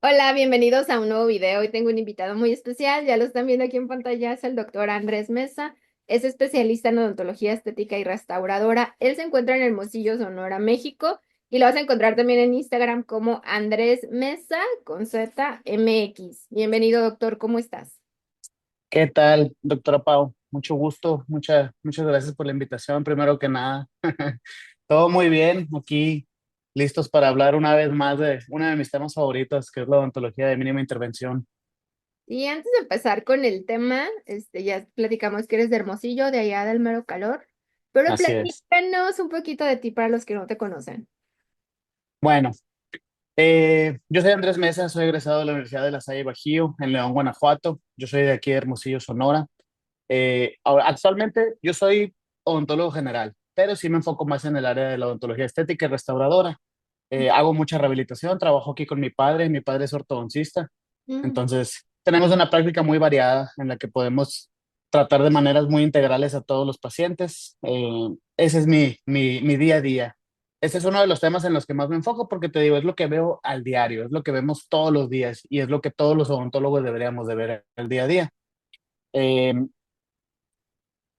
Hola, bienvenidos a un nuevo video. Hoy tengo un invitado muy especial, ya lo están viendo aquí en pantalla, es el doctor Andrés Mesa. Es especialista en odontología estética y restauradora. Él se encuentra en Hermosillo, Sonora, México, y lo vas a encontrar también en Instagram como Andrés Mesa con Z MX. Bienvenido, doctor, ¿cómo estás? ¿Qué tal, doctora Pau? Mucho gusto, muchas gracias por la invitación, primero que nada. Todo muy bien, aquí listos para hablar una vez más de uno de mis temas favoritos, que es la odontología de mínima intervención. Y antes de empezar con el tema, ya platicamos que eres de Hermosillo, de allá del mero calor, pero Así es. platícanos un poquito de ti para los que no te conocen. Bueno, yo soy Andrés Mesa, soy egresado de la Universidad de La Salle Bajío, en León, Guanajuato. Yo soy de aquí de Hermosillo, Sonora. Ahora, actualmente yo soy odontólogo general, pero sí me enfoco más en el área de la odontología estética y restauradora. Hago mucha rehabilitación, trabajo aquí con mi padre es ortodoncista, Mm. entonces tenemos una práctica muy variada en la que podemos tratar de maneras muy integrales a todos los pacientes. Ese es mi día a día. Ese es uno de los temas en los que más me enfoco porque te digo, es lo que veo al diario, es lo que vemos todos los días y es lo que todos los odontólogos deberíamos de ver el día a día. Eh,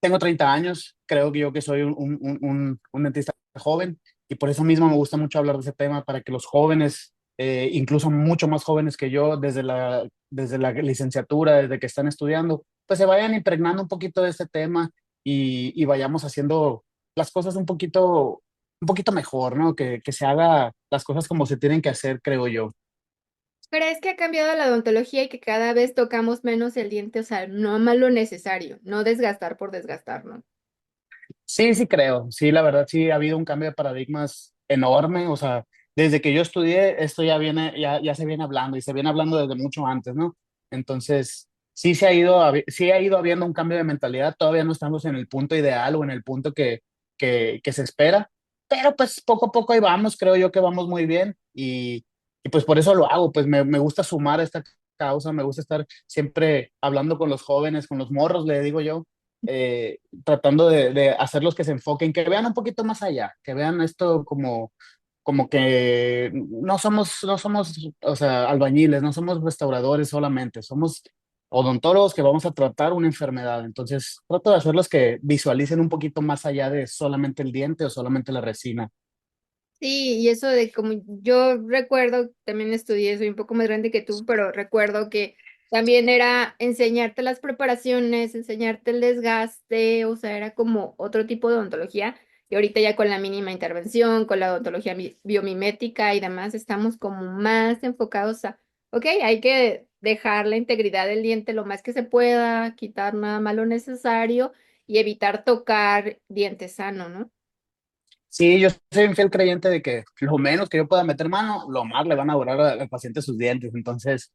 Tengo 30 años, creo que yo que soy un dentista joven y por eso mismo me gusta mucho hablar de ese tema para que los jóvenes, incluso mucho más jóvenes que yo, desde la licenciatura, desde que están estudiando, pues se vayan impregnando un poquito de este tema y vayamos haciendo las cosas un poquito mejor, ¿no? Que se haga las cosas como se tienen que hacer, creo yo. ¿Crees que ha cambiado la odontología y que cada vez tocamos menos el diente? O sea, no más lo necesario, no desgastar por desgastar, ¿no? Sí, sí creo. Sí, la verdad sí ha habido un cambio de paradigmas enorme. O sea, desde que yo estudié, esto ya se viene hablando y se viene hablando desde mucho antes, ¿no? Entonces, sí ha ido habiendo un cambio de mentalidad. Todavía no estamos en el punto ideal o en el punto que se espera, pero pues poco a poco ahí vamos. Creo yo que vamos muy bien y pues por eso lo hago. Pues me gusta sumar a esta causa, me gusta estar siempre hablando con los jóvenes, con los morros, le digo yo, tratando de hacerlos que se enfoquen, que vean un poquito más allá, que vean esto como que no somos, o sea, albañiles, no somos restauradores solamente, somos odontólogos que vamos a tratar una enfermedad. Entonces, trato de hacerlos que visualicen un poquito más allá de solamente el diente o solamente la resina. Sí, y eso de como yo recuerdo, también estudié, soy un poco más grande que tú, pero recuerdo que también era enseñarte las preparaciones, enseñarte el desgaste, o sea, era como otro tipo de odontología. Y ahorita ya con la mínima intervención, con la odontología biomimética y demás, estamos como más enfocados a, ok, hay que dejar la integridad del diente lo más que se pueda, quitar nada más lo necesario y evitar tocar diente sano, ¿no? Sí, yo soy un fiel creyente de que lo menos que yo pueda meter mano, lo más le van a durar al paciente sus dientes. Entonces,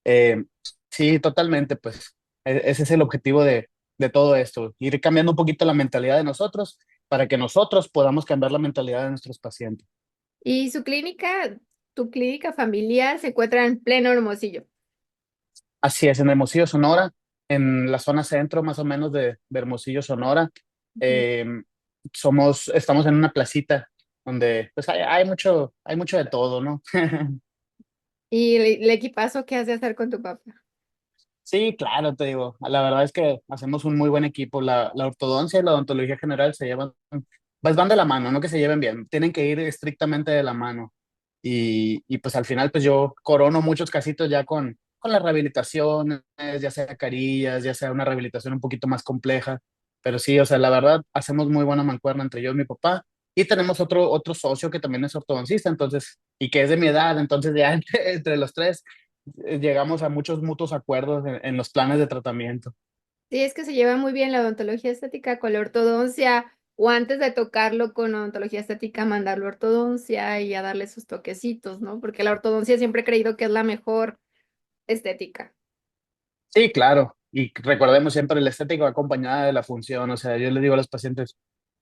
Eh, sí, totalmente, pues ese es el objetivo de todo esto, ir cambiando un poquito la mentalidad de nosotros para que nosotros podamos cambiar la mentalidad de nuestros pacientes. Y su clínica, tu clínica familiar se encuentra en pleno Hermosillo. Así es, en Hermosillo, Sonora, en la zona centro más o menos de Hermosillo, Sonora, Ujú. eh, estamos en una placita donde pues hay mucho de todo, ¿no? Y el equipazo que has de hacer con tu papá. Sí, claro, te digo, la verdad es que hacemos un muy buen equipo. La ortodoncia y la odontología general se llevan, pues van de la mano, no que se lleven bien, tienen que ir estrictamente de la mano. Y pues al final, pues yo corono muchos casitos ya con las rehabilitaciones, ya sea carillas, ya sea una rehabilitación un poquito más compleja. Pero sí, o sea, la verdad, hacemos muy buena mancuerna entre yo y mi papá. Y tenemos otro socio que también es ortodoncista, entonces, y que es de mi edad, entonces ya entre los tres llegamos a muchos mutuos acuerdos en los planes de tratamiento. Sí, es que se lleva muy bien la odontología estética con la ortodoncia, o antes de tocarlo con odontología estética, mandarlo a ortodoncia y a darle sus toquecitos, ¿no? Porque la ortodoncia siempre he creído que es la mejor estética. Sí, claro. Y recordemos siempre la estética va acompañada de la función. O sea, yo le digo a los pacientes,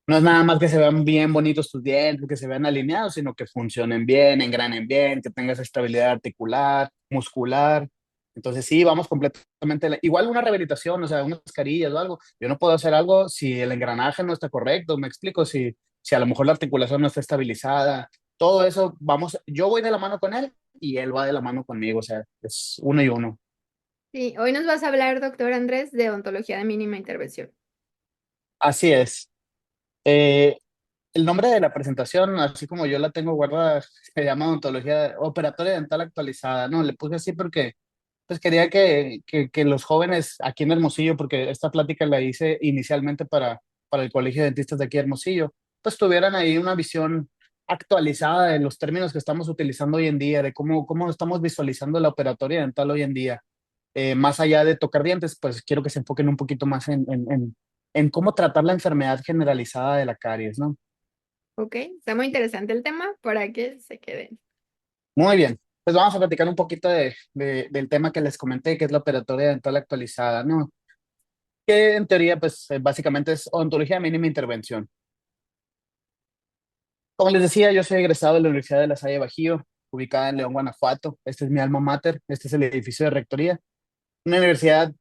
no es nada más que se vean bien bonitos tus dientes, que se vean alineados, sino que funcionen bien, engranen bien, que tengas estabilidad articular, muscular. Entonces sí, vamos completamente. Igual una rehabilitación, o sea, unas carillas o algo. Yo no puedo hacer algo si el engranaje no está correcto, me explico, si a lo mejor la articulación no está estabilizada. Todo eso, yo voy de la mano con él y él va de la mano conmigo, o sea, es uno y uno. Sí, hoy nos vas a hablar, doctor Andrés, de odontología de mínima intervención. Así es. Eh, el nombre de la presentación, así como yo la tengo guardada, se llama Odontología Operatoria Dental Actualizada, ¿no? Le puse así porque pues quería que los jóvenes aquí en Hermosillo, porque esta plática la hice inicialmente para el Colegio de Dentistas de aquí de Hermosillo, pues tuvieran ahí una visión actualizada de los términos que estamos utilizando hoy en día, de cómo estamos visualizando la operatoria dental hoy en día. Más allá de tocar dientes, pues quiero que se enfoquen un poquito más en cómo tratar la enfermedad generalizada de la caries, ¿no? Ok, está muy interesante el tema para que se queden. Muy bien, pues vamos a platicar un poquito del tema que les comenté, que es la operatoria dental actualizada, ¿no? Que en teoría, pues básicamente es odontología de mínima intervención. Como les decía, yo soy egresado de la Universidad de La Salle Bajío, ubicada en León, Guanajuato. Este es mi alma mater, este es el edificio de rectoría. Una universidad,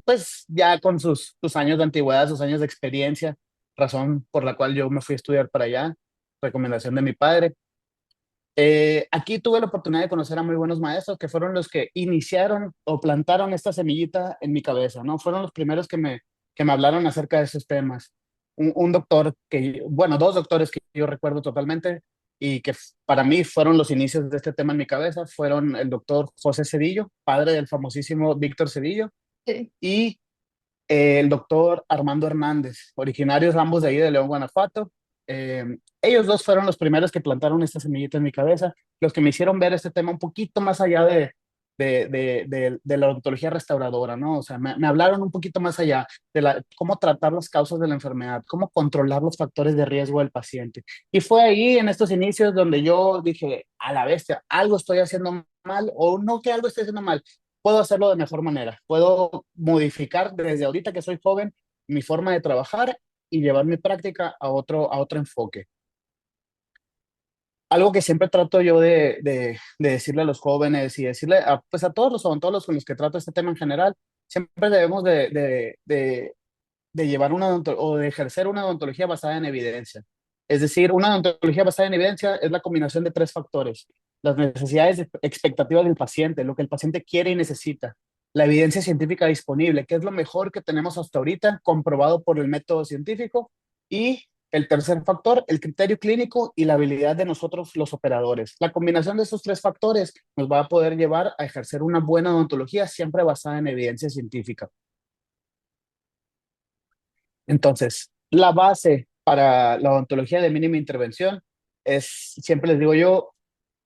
pues ya con sus años de antigüedad, sus años de experiencia, razón por la cual yo me fui a estudiar para allá, recomendación de mi padre. Aquí tuve la oportunidad de conocer a muy buenos maestros que fueron los que iniciaron o plantaron esta semillita en mi cabeza, ¿no? Fueron los primeros que me hablaron acerca de esos temas. Un doctor bueno, dos doctores que yo recuerdo totalmente y que para mí fueron los inicios de este tema en mi cabeza, fueron el doctor José Cedillo, padre del famosísimo Víctor Cedillo, Sí. y el doctor Armando Hernández, originarios ambos de ahí de León, Guanajuato. Eh, Ellos dos fueron los primeros que plantaron esta semillita en mi cabeza, los que me hicieron ver este tema un poquito más allá de la odontología restauradora, ¿no? O sea, me hablaron un poquito más allá de cómo tratar las causas de la enfermedad, cómo controlar los factores de riesgo del paciente. Y fue ahí, en estos inicios, donde yo dije, a la bestia, algo estoy haciendo mal, o no que algo esté haciendo mal, puedo hacerlo de mejor manera. Puedo modificar desde ahorita que soy joven mi forma de trabajar y llevar mi práctica a otro enfoque. Algo que siempre trato yo de decirle a los jóvenes y decirle pues a todos los odontólogos con los que trato este tema en general, siempre debemos de llevar o de ejercer una odontología basada en evidencia. Es decir, una odontología basada en evidencia es la combinación de tres factores: las necesidades expectativas del paciente, lo que el paciente quiere y necesita; la evidencia científica disponible, que es lo mejor que tenemos hasta ahorita, comprobado por el método científico; y el tercer factor, el criterio clínico y la habilidad de nosotros los operadores. La combinación de esos tres factores nos va a poder llevar a ejercer una buena odontología siempre basada en evidencia científica. Entonces, la base para la odontología de mínima intervención es, siempre les digo yo,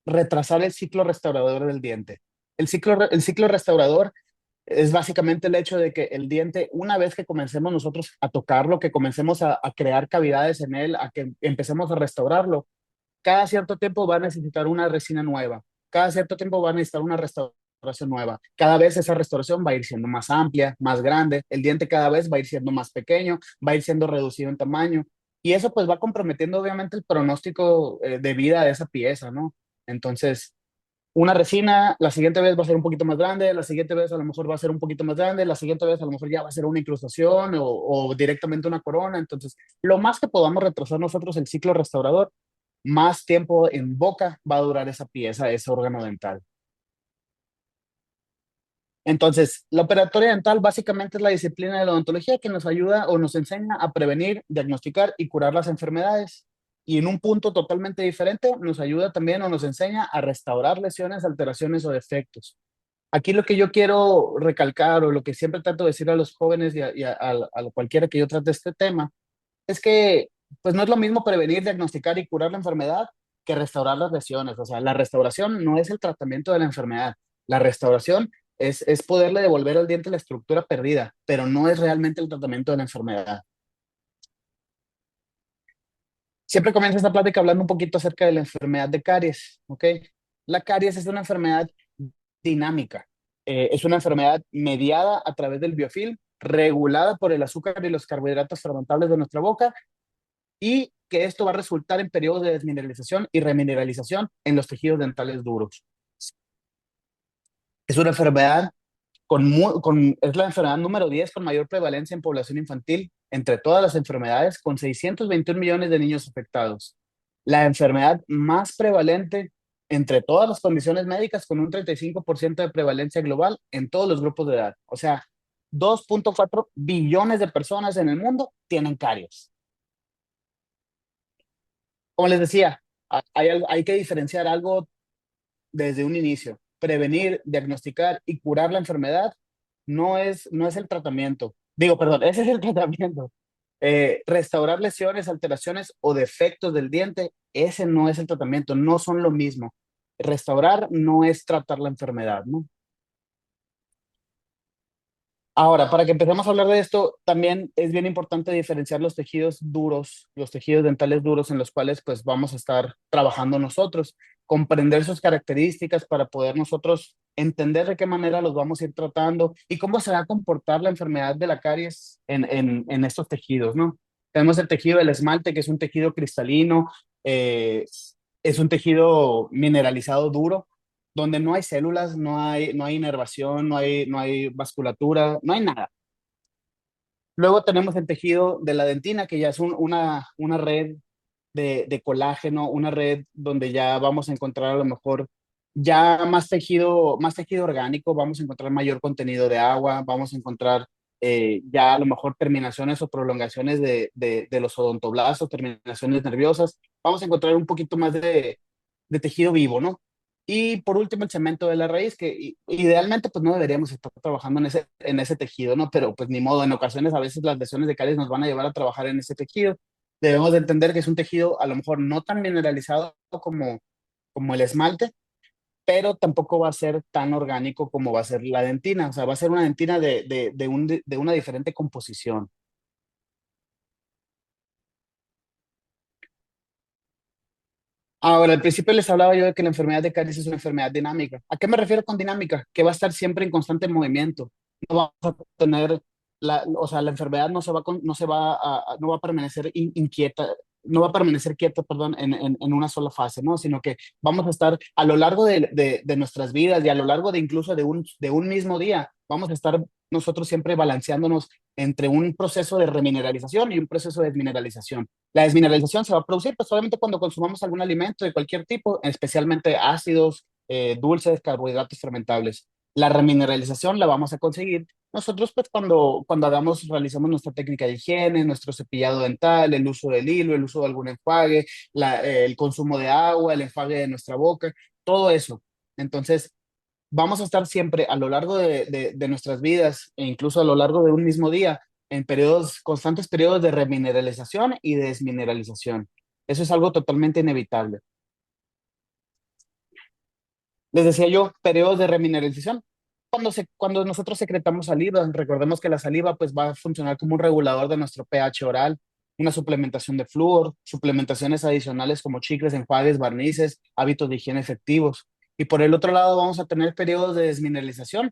retrasar el ciclo restaurador del diente. El ciclo restaurador es básicamente el hecho de que el diente, una vez que comencemos nosotros a tocarlo, que comencemos a crear cavidades en él, a que empecemos a restaurarlo, cada cierto tiempo va a necesitar una resina nueva, cada cierto tiempo va a necesitar una restauración nueva. Cada vez esa restauración va a ir siendo más amplia, más grande, el diente cada vez va a ir siendo más pequeño, va a ir siendo reducido en tamaño, y eso pues va comprometiendo obviamente el pronóstico de vida de esa pieza, ¿no? Entonces, una resina, la siguiente vez va a ser un poquito más grande, la siguiente vez a lo mejor va a ser un poquito más grande, la siguiente vez a lo mejor ya va a ser una incrustación o directamente una corona. Entonces, lo más que podamos retrasar nosotros el ciclo restaurador, más tiempo en boca va a durar esa pieza, ese órgano dental. Entonces, la operatoria dental básicamente es la disciplina de la odontología que nos ayuda o nos enseña a prevenir, diagnosticar y curar las enfermedades. Y en un punto totalmente diferente, nos ayuda también o nos enseña a restaurar lesiones, alteraciones o defectos. Aquí lo que yo quiero recalcar o lo que siempre trato de decir a los jóvenes y a cualquiera que yo trate este tema es que pues no es lo mismo prevenir, diagnosticar y curar la enfermedad que restaurar las lesiones. O sea, la restauración no es el tratamiento de la enfermedad. La restauración es poderle devolver al diente la estructura perdida, pero no es realmente el tratamiento de la enfermedad. Siempre comienzo esta plática hablando un poquito acerca de la enfermedad de caries, ¿ok? La caries es una enfermedad dinámica. Es una enfermedad mediada a través del biofilm, regulada por el azúcar y los carbohidratos fermentables de nuestra boca, y que esto va a resultar en periodos de desmineralización y remineralización en los tejidos dentales duros. Es una enfermedad es la enfermedad número 10 con mayor prevalencia en población infantil entre todas las enfermedades, con 621 millones de niños afectados. La enfermedad más prevalente entre todas las condiciones médicas con un 35% de prevalencia global en todos los grupos de edad. O sea, 2.4 billones de personas en el mundo tienen caries. Como les decía, hay que diferenciar algo desde un inicio. Prevenir, diagnosticar y curar la enfermedad no es el tratamiento. Digo, perdón, ese es el tratamiento. Restaurar lesiones, alteraciones o defectos del diente, ese no es el tratamiento, no son lo mismo. Restaurar no es tratar la enfermedad, ¿no? Ahora, para que empecemos a hablar de esto, también es bien importante diferenciar los tejidos duros, los tejidos dentales duros en los cuales pues vamos a estar trabajando nosotros, comprender sus características para poder nosotros entender de qué manera los vamos a ir tratando y cómo se va a comportar la enfermedad de la caries en estos tejidos, ¿no? Tenemos el tejido del esmalte, que es un tejido cristalino, es un tejido mineralizado duro donde no hay células, no hay inervación, no hay vasculatura, no hay nada. Luego tenemos el tejido de la dentina, que ya es una red de colágeno, una red donde ya vamos a encontrar a lo mejor ya más tejido orgánico, vamos a encontrar mayor contenido de agua, vamos a encontrar ya a lo mejor terminaciones o prolongaciones de los odontoblastos, terminaciones nerviosas, vamos a encontrar un poquito más de tejido vivo, ¿no? Y por último, el cemento de la raíz, que idealmente pues no deberíamos estar trabajando en ese tejido, ¿no? Pero pues ni modo, en ocasiones a veces las lesiones de caries nos van a llevar a trabajar en ese tejido. Debemos de entender que es un tejido a lo mejor no tan mineralizado como el esmalte, pero tampoco va a ser tan orgánico como va a ser la dentina. O sea, va a ser una dentina de una diferente composición. Ahora, al principio les hablaba yo de que la enfermedad de caries es una enfermedad dinámica. ¿A qué me refiero con dinámica? Que va a estar siempre en constante movimiento. No vamos a tener o sea, la enfermedad no va a permanecer inquieta, no va a permanecer quieta, perdón, en una sola fase, ¿no? Sino que vamos a estar a lo largo de nuestras vidas y a lo largo de incluso de un mismo día, vamos a estar nosotros siempre balanceándonos entre un proceso de remineralización y un proceso de desmineralización. La desmineralización se va a producir pues, solamente cuando consumamos algún alimento de cualquier tipo, especialmente ácidos, dulces, carbohidratos fermentables. La remineralización la vamos a conseguir nosotros pues cuando realicemos nuestra técnica de higiene, nuestro cepillado dental, el uso del hilo, el uso de algún enjuague, el consumo de agua, el enjuague de nuestra boca, todo eso. Entonces, vamos a estar siempre a lo largo de nuestras vidas e incluso a lo largo de un mismo día en constantes periodos de remineralización y de desmineralización. Eso es algo totalmente inevitable. Les decía yo, periodos de remineralización. Cuando nosotros secretamos saliva, recordemos que la saliva pues va a funcionar como un regulador de nuestro pH oral, una suplementación de flúor, suplementaciones adicionales como chicles, enjuagues, barnices, hábitos de higiene efectivos. Y por el otro lado vamos a tener periodos de desmineralización,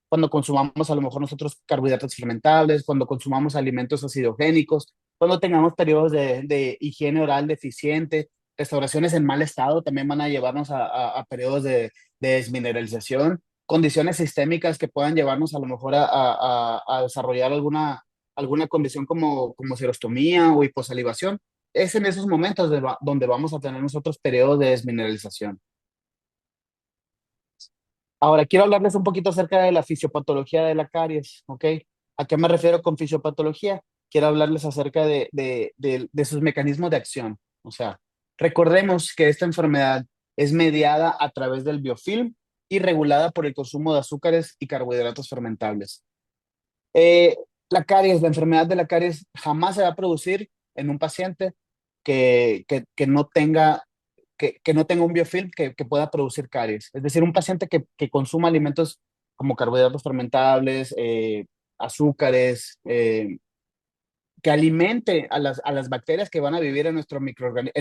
cuando consumamos a lo mejor nosotros carbohidratos fermentables, cuando consumamos alimentos acidogénicos, cuando tengamos periodos de higiene oral deficiente, restauraciones en mal estado también van a llevarnos a periodos de desmineralización, condiciones sistémicas que puedan llevarnos a lo mejor a desarrollar alguna condición como serostomía o hiposalivación. Es en esos momentos donde vamos a tener nosotros periodos de desmineralización. Ahora, quiero hablarles un poquito acerca de la fisiopatología de la caries, ¿ok? ¿A qué me refiero con fisiopatología? Quiero hablarles acerca de sus mecanismos de acción. O sea, recordemos que esta enfermedad es mediada a través del biofilm y regulada por el consumo de azúcares y carbohidratos fermentables. Eh, la enfermedad de la caries jamás se va a producir en un paciente que no tenga un biofilm que pueda producir caries. Es decir, un paciente que consuma alimentos como carbohidratos fermentables, azúcares, que alimente a las bacterias que van a vivir en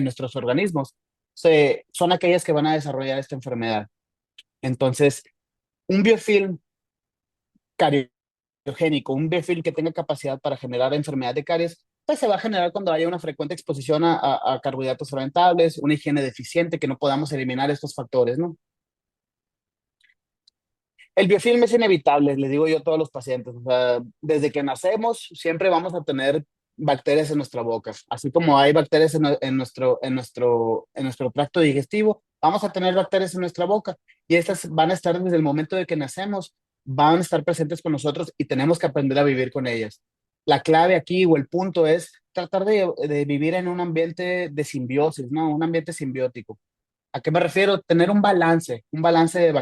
nuestros organismos, son aquellas que van a desarrollar esta enfermedad. Entonces, un biofilm cariogénico, un biofilm que tenga capacidad para generar enfermedad de caries, pues se va a generar cuando haya una frecuente exposición a carbohidratos fermentables, una higiene deficiente, que no podamos eliminar estos factores, ¿no? El biofilm es inevitable, les digo yo a todos los pacientes. O sea, desde que nacemos siempre vamos a tener bacterias en nuestra boca. Así como hay bacterias en nuestro tracto digestivo, vamos a tener bacterias en nuestra boca y estas van a estar desde el momento de que nacemos, van a estar presentes con nosotros y tenemos que aprender a vivir con ellas. La clave aquí o el punto es tratar de vivir en un ambiente de simbiosis, ¿no? Un ambiente simbiótico. ¿A qué me refiero? Tener un balance de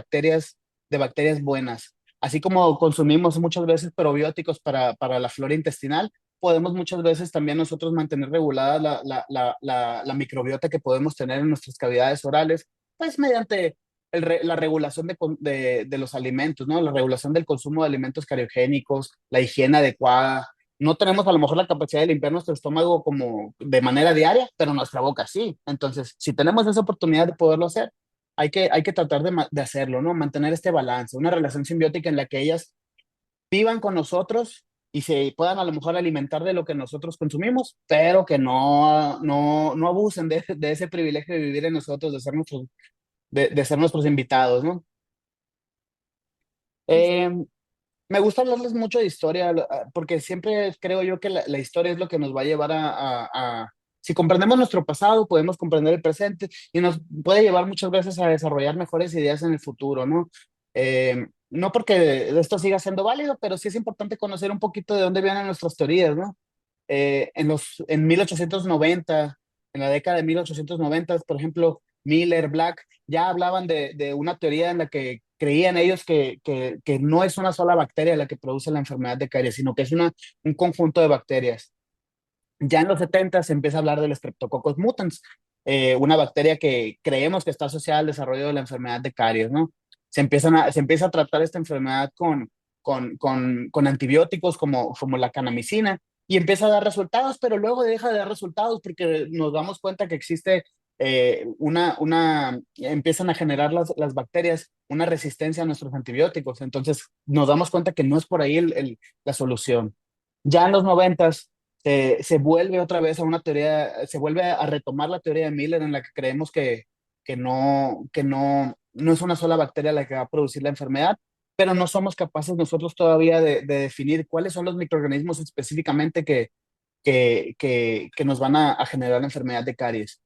bacterias buenas. Así como consumimos muchas veces probióticos para la flora intestinal, podemos muchas veces también nosotros mantener regulada la microbiota que podemos tener en nuestras cavidades orales, pues mediante la regulación de los alimentos, ¿no? La regulación del consumo de alimentos cariogénicos, la higiene adecuada. No tenemos a lo mejor la capacidad de limpiar nuestro estómago como de manera diaria, pero nuestra boca sí. Entonces, si tenemos esa oportunidad de poderlo hacer, hay que tratar de hacerlo, ¿no? Mantener este balance, una relación simbiótica en la que ellas vivan con nosotros y se puedan a lo mejor alimentar de lo que nosotros consumimos, pero que no abusen de ese privilegio de vivir en nosotros, de ser nuestros invitados, ¿no? Eh, Me gusta hablarles mucho de historia, porque siempre creo yo que la historia es lo que nos va a llevar si comprendemos nuestro pasado, podemos comprender el presente y nos puede llevar muchas veces a desarrollar mejores ideas en el futuro, ¿no? No porque esto siga siendo válido, pero sí es importante conocer un poquito de dónde vienen nuestras teorías, ¿no? En 1890, en la década de 1890, por ejemplo, Miller, Black, ya hablaban de una teoría en la que creían ellos que no es una sola bacteria la que produce la enfermedad de caries, sino que es un conjunto de bacterias. Ya en los 70 se empieza a hablar del Streptococcus mutans, una bacteria que creemos que está asociada al desarrollo de la enfermedad de caries, ¿no? Se empieza a tratar esta enfermedad con antibióticos como la canamicina y empieza a dar resultados, pero luego deja de dar resultados porque nos damos cuenta que existe empiezan a generar las bacterias una resistencia a nuestros antibióticos. Entonces nos damos cuenta que no es por ahí la solución. Ya en los noventas se vuelve otra vez a una teoría, se vuelve a retomar la teoría de Miller en la que creemos que no es una sola bacteria la que va a producir la enfermedad, pero no somos capaces nosotros todavía de definir cuáles son los microorganismos específicamente que nos van a generar la enfermedad de caries.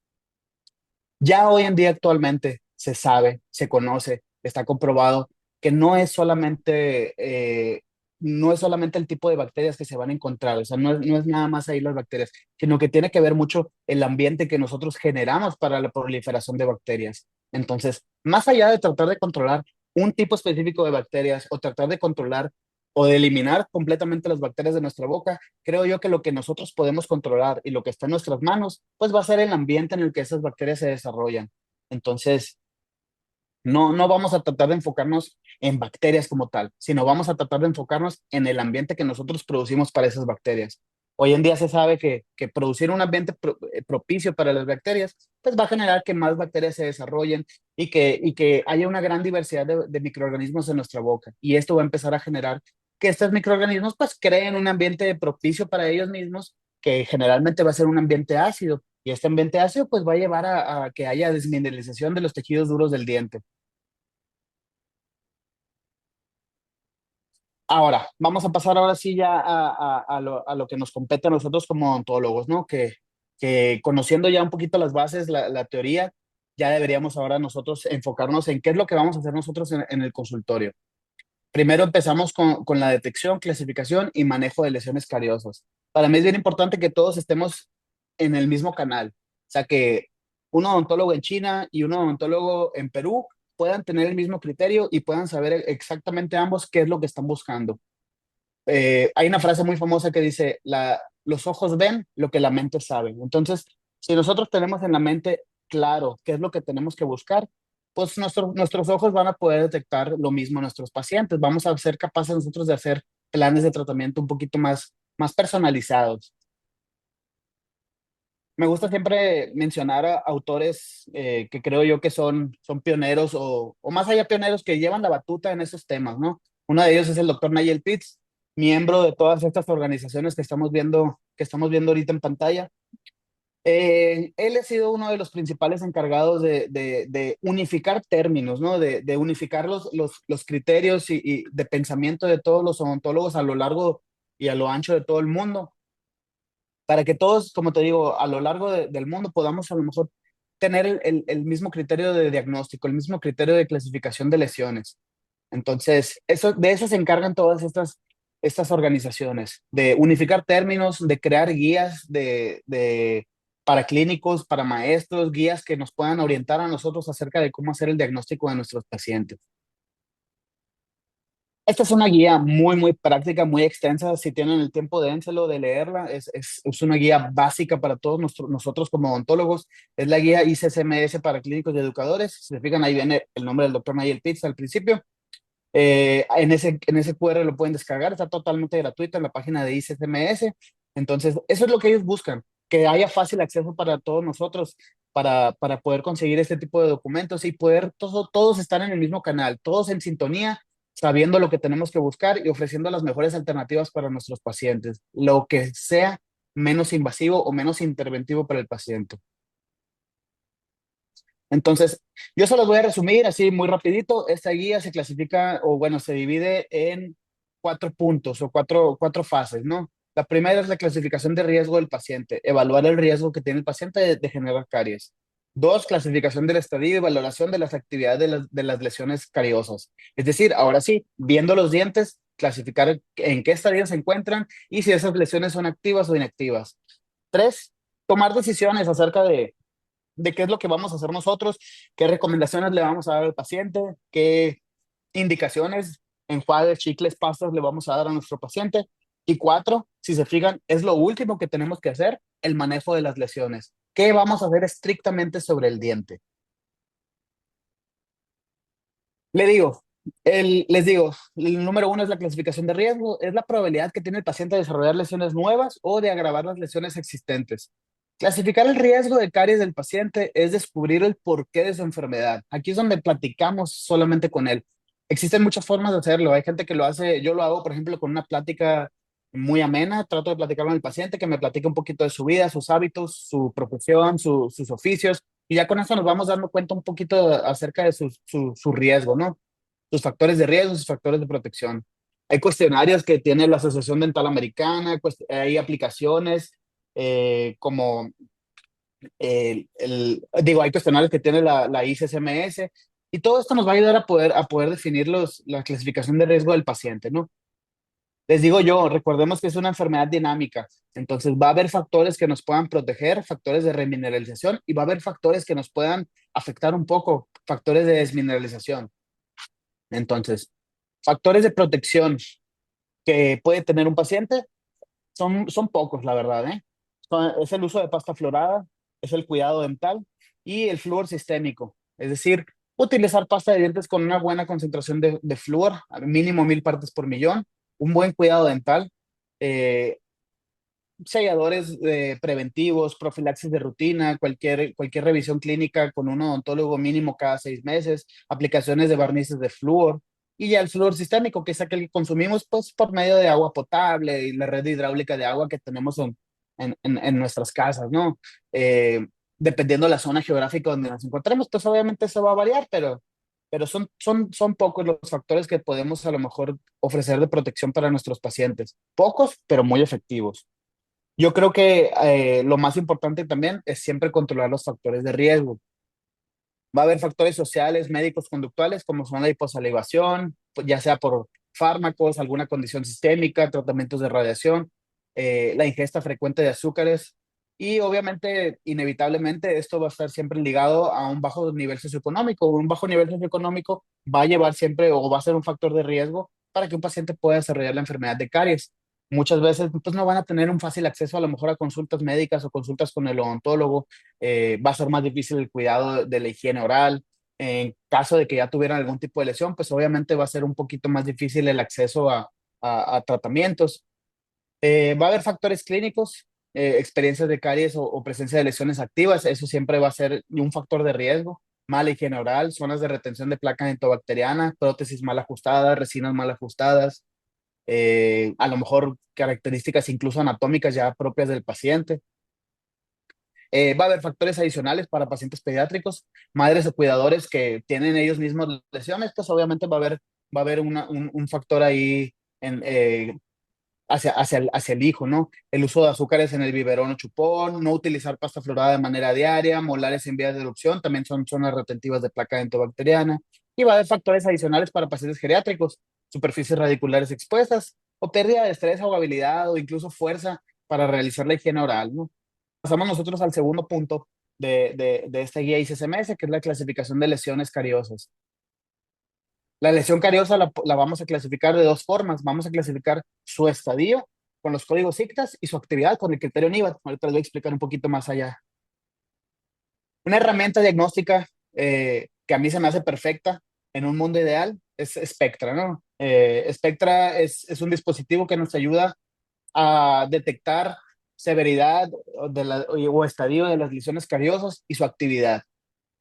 Ya hoy en día actualmente se sabe, se conoce, está comprobado que no es solamente el tipo de bacterias que se van a encontrar, o sea, no es nada más ahí las bacterias, sino que tiene que ver mucho el ambiente que nosotros generamos para la proliferación de bacterias. Entonces, más allá de tratar de controlar un tipo específico de bacterias o tratar de controlar o de eliminar completamente las bacterias de nuestra boca, creo yo que lo que nosotros podemos controlar y lo que está en nuestras manos, pues va a ser el ambiente en el que esas bacterias se desarrollan. Entonces, no vamos a tratar de enfocarnos en bacterias como tal, sino vamos a tratar de enfocarnos en el ambiente que nosotros producimos para esas bacterias. Hoy en día se sabe que producir un ambiente propicio para las bacterias, pues va a generar que más bacterias se desarrollen y que haya una gran diversidad de microorganismos en nuestra boca. Y esto va a empezar a generar que estos microorganismos pues creen un ambiente propicio para ellos mismos, que generalmente va a ser un ambiente ácido. Y este ambiente ácido pues va a llevar a que haya desmineralización de los tejidos duros del diente. Ahora, vamos a pasar ahora sí ya a lo que nos compete a nosotros como odontólogos, ¿no? Que conociendo ya un poquito las bases, la teoría, ya deberíamos ahora nosotros enfocarnos en qué es lo que vamos a hacer nosotros en el consultorio. Primero empezamos con la detección, clasificación y manejo de lesiones cariosas. Para mí es bien importante que todos estemos en el mismo canal. O sea, que un odontólogo en China y un odontólogo en Perú puedan tener el mismo criterio y puedan saber exactamente ambos qué es lo que están buscando. Hay una frase muy famosa que dice, los ojos ven lo que la mente sabe. Entonces, si nosotros tenemos en la mente claro qué es lo que tenemos que buscar, pues nuestros ojos van a poder detectar lo mismo en nuestros pacientes. Vamos a ser capaces nosotros de hacer planes de tratamiento un poquito más personalizados. Me gusta siempre mencionar a autores que creo yo que son pioneros o más allá pioneros que llevan la batuta en esos temas, ¿no? Uno de ellos es el doctor Nigel Pitts, miembro de todas estas organizaciones que estamos viendo ahorita en pantalla. Él ha sido uno de los principales encargados de unificar términos, ¿no? De unificar los criterios y de pensamiento de todos los odontólogos a lo largo y a lo ancho de todo el mundo para que todos, como te digo, a lo largo del mundo podamos a lo mejor tener el mismo criterio de diagnóstico, el mismo criterio de clasificación de lesiones. Entonces, de eso se encargan todas estas organizaciones, de unificar términos, de crear guías para clínicos, para maestros, guías que nos puedan orientar a nosotros acerca de cómo hacer el diagnóstico de nuestros pacientes. Esta es una guía muy, muy práctica, muy extensa. Si tienen el tiempo, dénselo de leerla. Es una guía básica para todos nosotros como odontólogos. Es la guía ICSMS para clínicos y educadores. Si se fijan, ahí viene el nombre del doctor Nayel Pitts al principio. En ese QR lo pueden descargar, está totalmente gratuito en la página de ICSMS. Entonces, eso es lo que ellos buscan, que haya fácil acceso para todos nosotros, para poder conseguir este tipo de documentos y poder todos estar en el mismo canal, todos en sintonía, sabiendo lo que tenemos que buscar y ofreciendo las mejores alternativas para nuestros pacientes, lo que sea menos invasivo o menos interventivo para el paciente. Entonces, yo se los voy a resumir así muy rapidito. Esta guía se clasifica, o bueno, se divide en 4 puntos o cuatro fases, ¿no? La primera es la clasificación de riesgo del paciente, evaluar el riesgo que tiene el paciente de generar caries. Dos, clasificación del estadio y valoración de las actividades de las lesiones cariosas. Es decir, ahora sí, viendo los dientes, clasificar en qué estadio se encuentran y si esas lesiones son activas o inactivas. Tres, tomar decisiones acerca de qué es lo que vamos a hacer nosotros, qué recomendaciones le vamos a dar al paciente, qué indicaciones, enjuagues, chicles, pastas le vamos a dar a nuestro paciente. Y cuatro, si se fijan, es lo último que tenemos que hacer, el manejo de las lesiones. ¿Qué vamos a hacer estrictamente sobre el diente? Le digo, les digo, el número uno es la clasificación de riesgo, es la probabilidad que tiene el paciente de desarrollar lesiones nuevas o de agravar las lesiones existentes. Clasificar el riesgo de caries del paciente es descubrir el porqué de su enfermedad. Aquí es donde platicamos solamente con él. Existen muchas formas de hacerlo. Hay gente que lo hace, yo lo hago, por ejemplo, con una plática muy amena. Trato de platicar con el paciente, que me platique un poquito de su vida, sus hábitos, su profesión, sus oficios. Y ya con eso nos vamos dando cuenta un poquito acerca de su riesgo, ¿no? Sus factores de riesgo, sus factores de protección. Hay cuestionarios que tiene la Asociación Dental Americana, hay aplicaciones como digo, hay cuestionarios que tiene la ICSMS y todo esto nos va a ayudar a poder definir la clasificación de riesgo del paciente, ¿no? Les digo yo, recordemos que es una enfermedad dinámica, entonces va a haber factores que nos puedan proteger, factores de remineralización y va a haber factores que nos puedan afectar un poco, factores de desmineralización. Entonces, factores de protección que puede tener un paciente son pocos, la verdad, ¿eh? Es el uso de pasta florada, es el cuidado dental y el flúor sistémico, es decir, utilizar pasta de dientes con una buena concentración de flúor, al mínimo 1000 partes por millón, un buen cuidado dental, eh, selladores preventivos, profilaxis de rutina, cualquier revisión clínica con un odontólogo mínimo cada 6 meses, aplicaciones de barnices de flúor y ya el flúor sistémico, que es aquel que consumimos pues por medio de agua potable y la red hidráulica de agua que tenemos en nuestras casas, ¿no? Dependiendo de la zona geográfica donde nos encontremos, pues obviamente eso va a variar, pero son pocos los factores que podemos a lo mejor ofrecer de protección para nuestros pacientes. Pocos, pero muy efectivos. Yo creo que lo más importante también es siempre controlar los factores de riesgo. Va a haber factores sociales, médicos, conductuales, como son la hiposalivación, pues, ya sea por fármacos, alguna condición sistémica, tratamientos de radiación, la ingesta frecuente de azúcares y obviamente, inevitablemente, esto va a estar siempre ligado a un bajo nivel socioeconómico. Un bajo nivel socioeconómico va a llevar siempre o va a ser un factor de riesgo para que un paciente pueda desarrollar la enfermedad de caries. Muchas veces pues, no van a tener un fácil acceso a lo mejor a consultas médicas o consultas con el odontólogo. Va a ser más difícil el cuidado de la higiene oral. En caso de que ya tuvieran algún tipo de lesión, pues obviamente va a ser un poquito más difícil el acceso a tratamientos. Va a haber factores clínicos, experiencias de caries o presencia de lesiones activas. Eso siempre va a ser un factor de riesgo. Mala higiene oral, zonas de retención de placa dentobacteriana, prótesis mal ajustadas, resinas mal ajustadas, a lo mejor características incluso anatómicas ya propias del paciente. Va a haber factores adicionales para pacientes pediátricos, madres o cuidadores que tienen ellos mismos lesiones, pues obviamente va a haber un factor ahí hacia el hijo, ¿no? El uso de azúcares en el biberón o chupón, no utilizar pasta florada de manera diaria, molares en vías de erupción, también son zonas retentivas de placa dentobacteriana, y va a haber factores adicionales para pacientes geriátricos, superficies radiculares expuestas, o pérdida de estrés o habilidad, o incluso fuerza para realizar la higiene oral, ¿no? Pasamos nosotros al segundo punto de esta guía ICSMS, que es la clasificación de lesiones cariosas. La lesión cariosa la vamos a clasificar de dos formas. Vamos a clasificar su estadio con los códigos ICTAS y su actividad con el criterio NIVAT. Ahorita les voy a explicar un poquito más allá. Una herramienta diagnóstica que a mí se me hace perfecta en un mundo ideal es Spectra, ¿no? Spectra es un dispositivo que nos ayuda a detectar severidad o estadio de las lesiones cariosas y su actividad.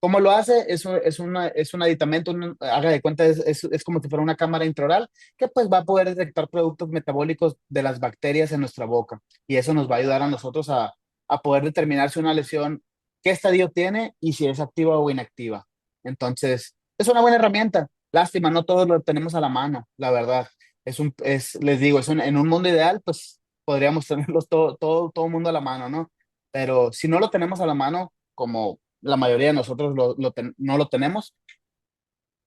¿Cómo lo hace? Es un aditamento, haga de cuenta, es como si fuera una cámara intraoral que pues va a poder detectar productos metabólicos de las bacterias en nuestra boca. Y eso nos va a ayudar a nosotros a poder determinar si una lesión, qué estadio tiene y si es activa o inactiva. Entonces, es una buena herramienta. Lástima, no todos lo tenemos a la mano, la verdad. Les digo, en un mundo ideal, pues podríamos tenerlos todo mundo a la mano, ¿no? Pero si no lo tenemos a la mano, como la mayoría de nosotros no lo tenemos.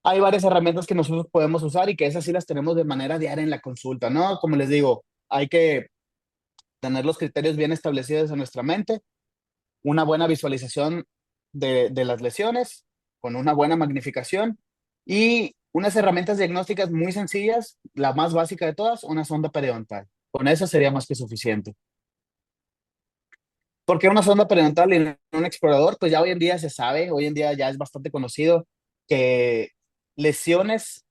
Hay varias herramientas que nosotros podemos usar y que esas sí las tenemos de manera diaria en la consulta, ¿no? Como les digo, hay que tener los criterios bien establecidos en nuestra mente, una buena visualización de las lesiones, con una buena magnificación y unas herramientas diagnósticas muy sencillas, la más básica de todas, una sonda periodontal. Con eso sería más que suficiente. Porque una sonda periodontal y un explorador, pues ya hoy en día se sabe, hoy en día ya es bastante conocido que lesiones,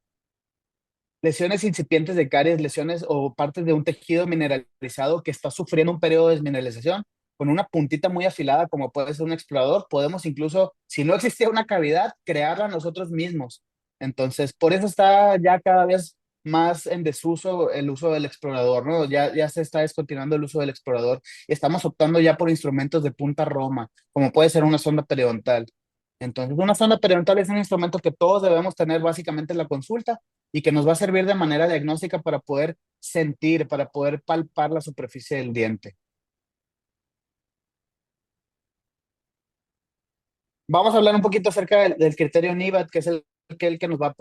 lesiones incipientes de caries, lesiones o partes de un tejido mineralizado que está sufriendo un periodo de desmineralización, con una puntita muy afilada, como puede ser un explorador, podemos incluso, si no existía una cavidad, crearla nosotros mismos. Entonces, por eso está ya cada vez más en desuso el uso del explorador, ¿no? Ya se está descontinuando el uso del explorador y estamos optando ya por instrumentos de punta Roma, como puede ser una sonda periodontal. Entonces, una sonda periodontal es un instrumento que todos debemos tener básicamente en la consulta y que nos va a servir de manera diagnóstica para poder sentir, para poder palpar la superficie del diente. Vamos a hablar un poquito acerca del criterio NIVAT, que es el que nos va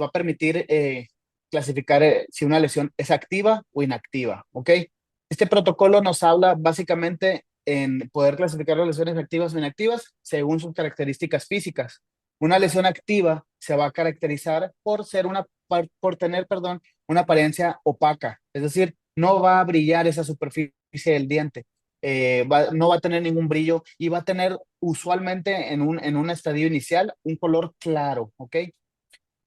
a permitir clasificar si una lesión es activa o inactiva, ¿ok? Este protocolo nos habla básicamente en poder clasificar las lesiones activas o inactivas según sus características físicas. Una lesión activa se va a caracterizar por tener, perdón, una apariencia opaca, es decir, no va a brillar esa superficie del diente, no va a tener ningún brillo y va a tener usualmente en un estadio inicial un color claro, ¿ok?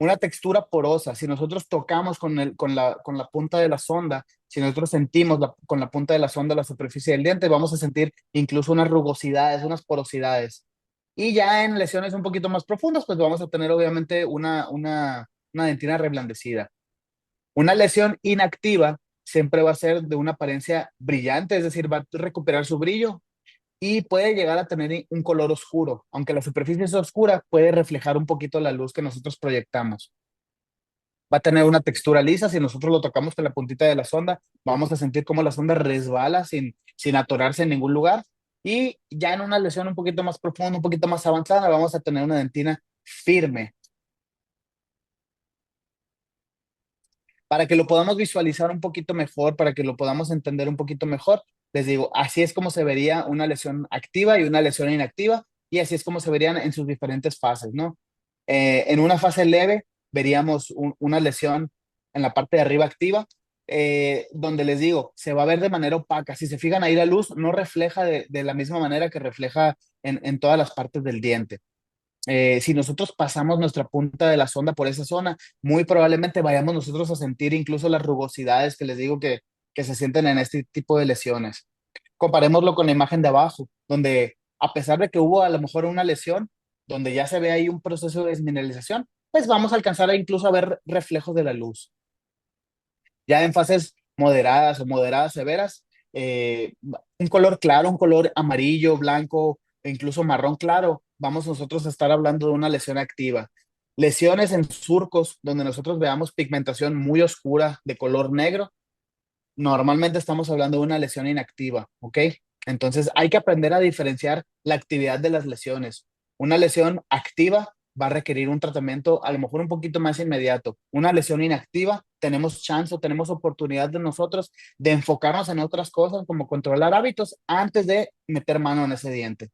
Una textura porosa. Si nosotros tocamos con la punta de la sonda, si nosotros sentimos con la punta de la sonda la superficie del diente, vamos a sentir incluso unas rugosidades, unas porosidades. Y ya en lesiones un poquito más profundas, pues vamos a tener obviamente una dentina reblandecida. Una lesión inactiva siempre va a ser de una apariencia brillante, es decir, va a recuperar su brillo y puede llegar a tener un color oscuro. Aunque la superficie es oscura, puede reflejar un poquito la luz que nosotros proyectamos. Va a tener una textura lisa. Si nosotros lo tocamos con la puntita de la sonda, vamos a sentir cómo la sonda resbala sin atorarse en ningún lugar. Y ya en una lesión un poquito más profunda, un poquito más avanzada, vamos a tener una dentina firme. Para que lo podamos visualizar un poquito mejor, para que lo podamos entender un poquito mejor, les digo, así es como se vería una lesión activa y una lesión inactiva, y así es como se verían en sus diferentes fases, ¿no? En una fase leve veríamos una lesión en la parte de arriba activa, donde les digo, se va a ver de manera opaca. Si se fijan ahí la luz no refleja de la misma manera que refleja en todas las partes del diente. Si nosotros pasamos nuestra punta de la sonda por esa zona, muy probablemente vayamos nosotros a sentir incluso las rugosidades que les digo que se sienten en este tipo de lesiones. Comparémoslo con la imagen de abajo, donde a pesar de que hubo a lo mejor una lesión, donde ya se ve ahí un proceso de desmineralización, pues vamos a alcanzar a incluso a ver reflejos de la luz. Ya en fases moderadas o moderadas severas, un color claro, un color amarillo, blanco e incluso marrón claro, vamos nosotros a estar hablando de una lesión activa. Lesiones en surcos donde nosotros veamos pigmentación muy oscura de color negro, normalmente estamos hablando de una lesión inactiva, ¿ok? Entonces hay que aprender a diferenciar la actividad de las lesiones. Una lesión activa va a requerir un tratamiento a lo mejor un poquito más inmediato. Una lesión inactiva, tenemos chance o tenemos oportunidad de nosotros de enfocarnos en otras cosas como controlar hábitos antes de meter mano en ese diente.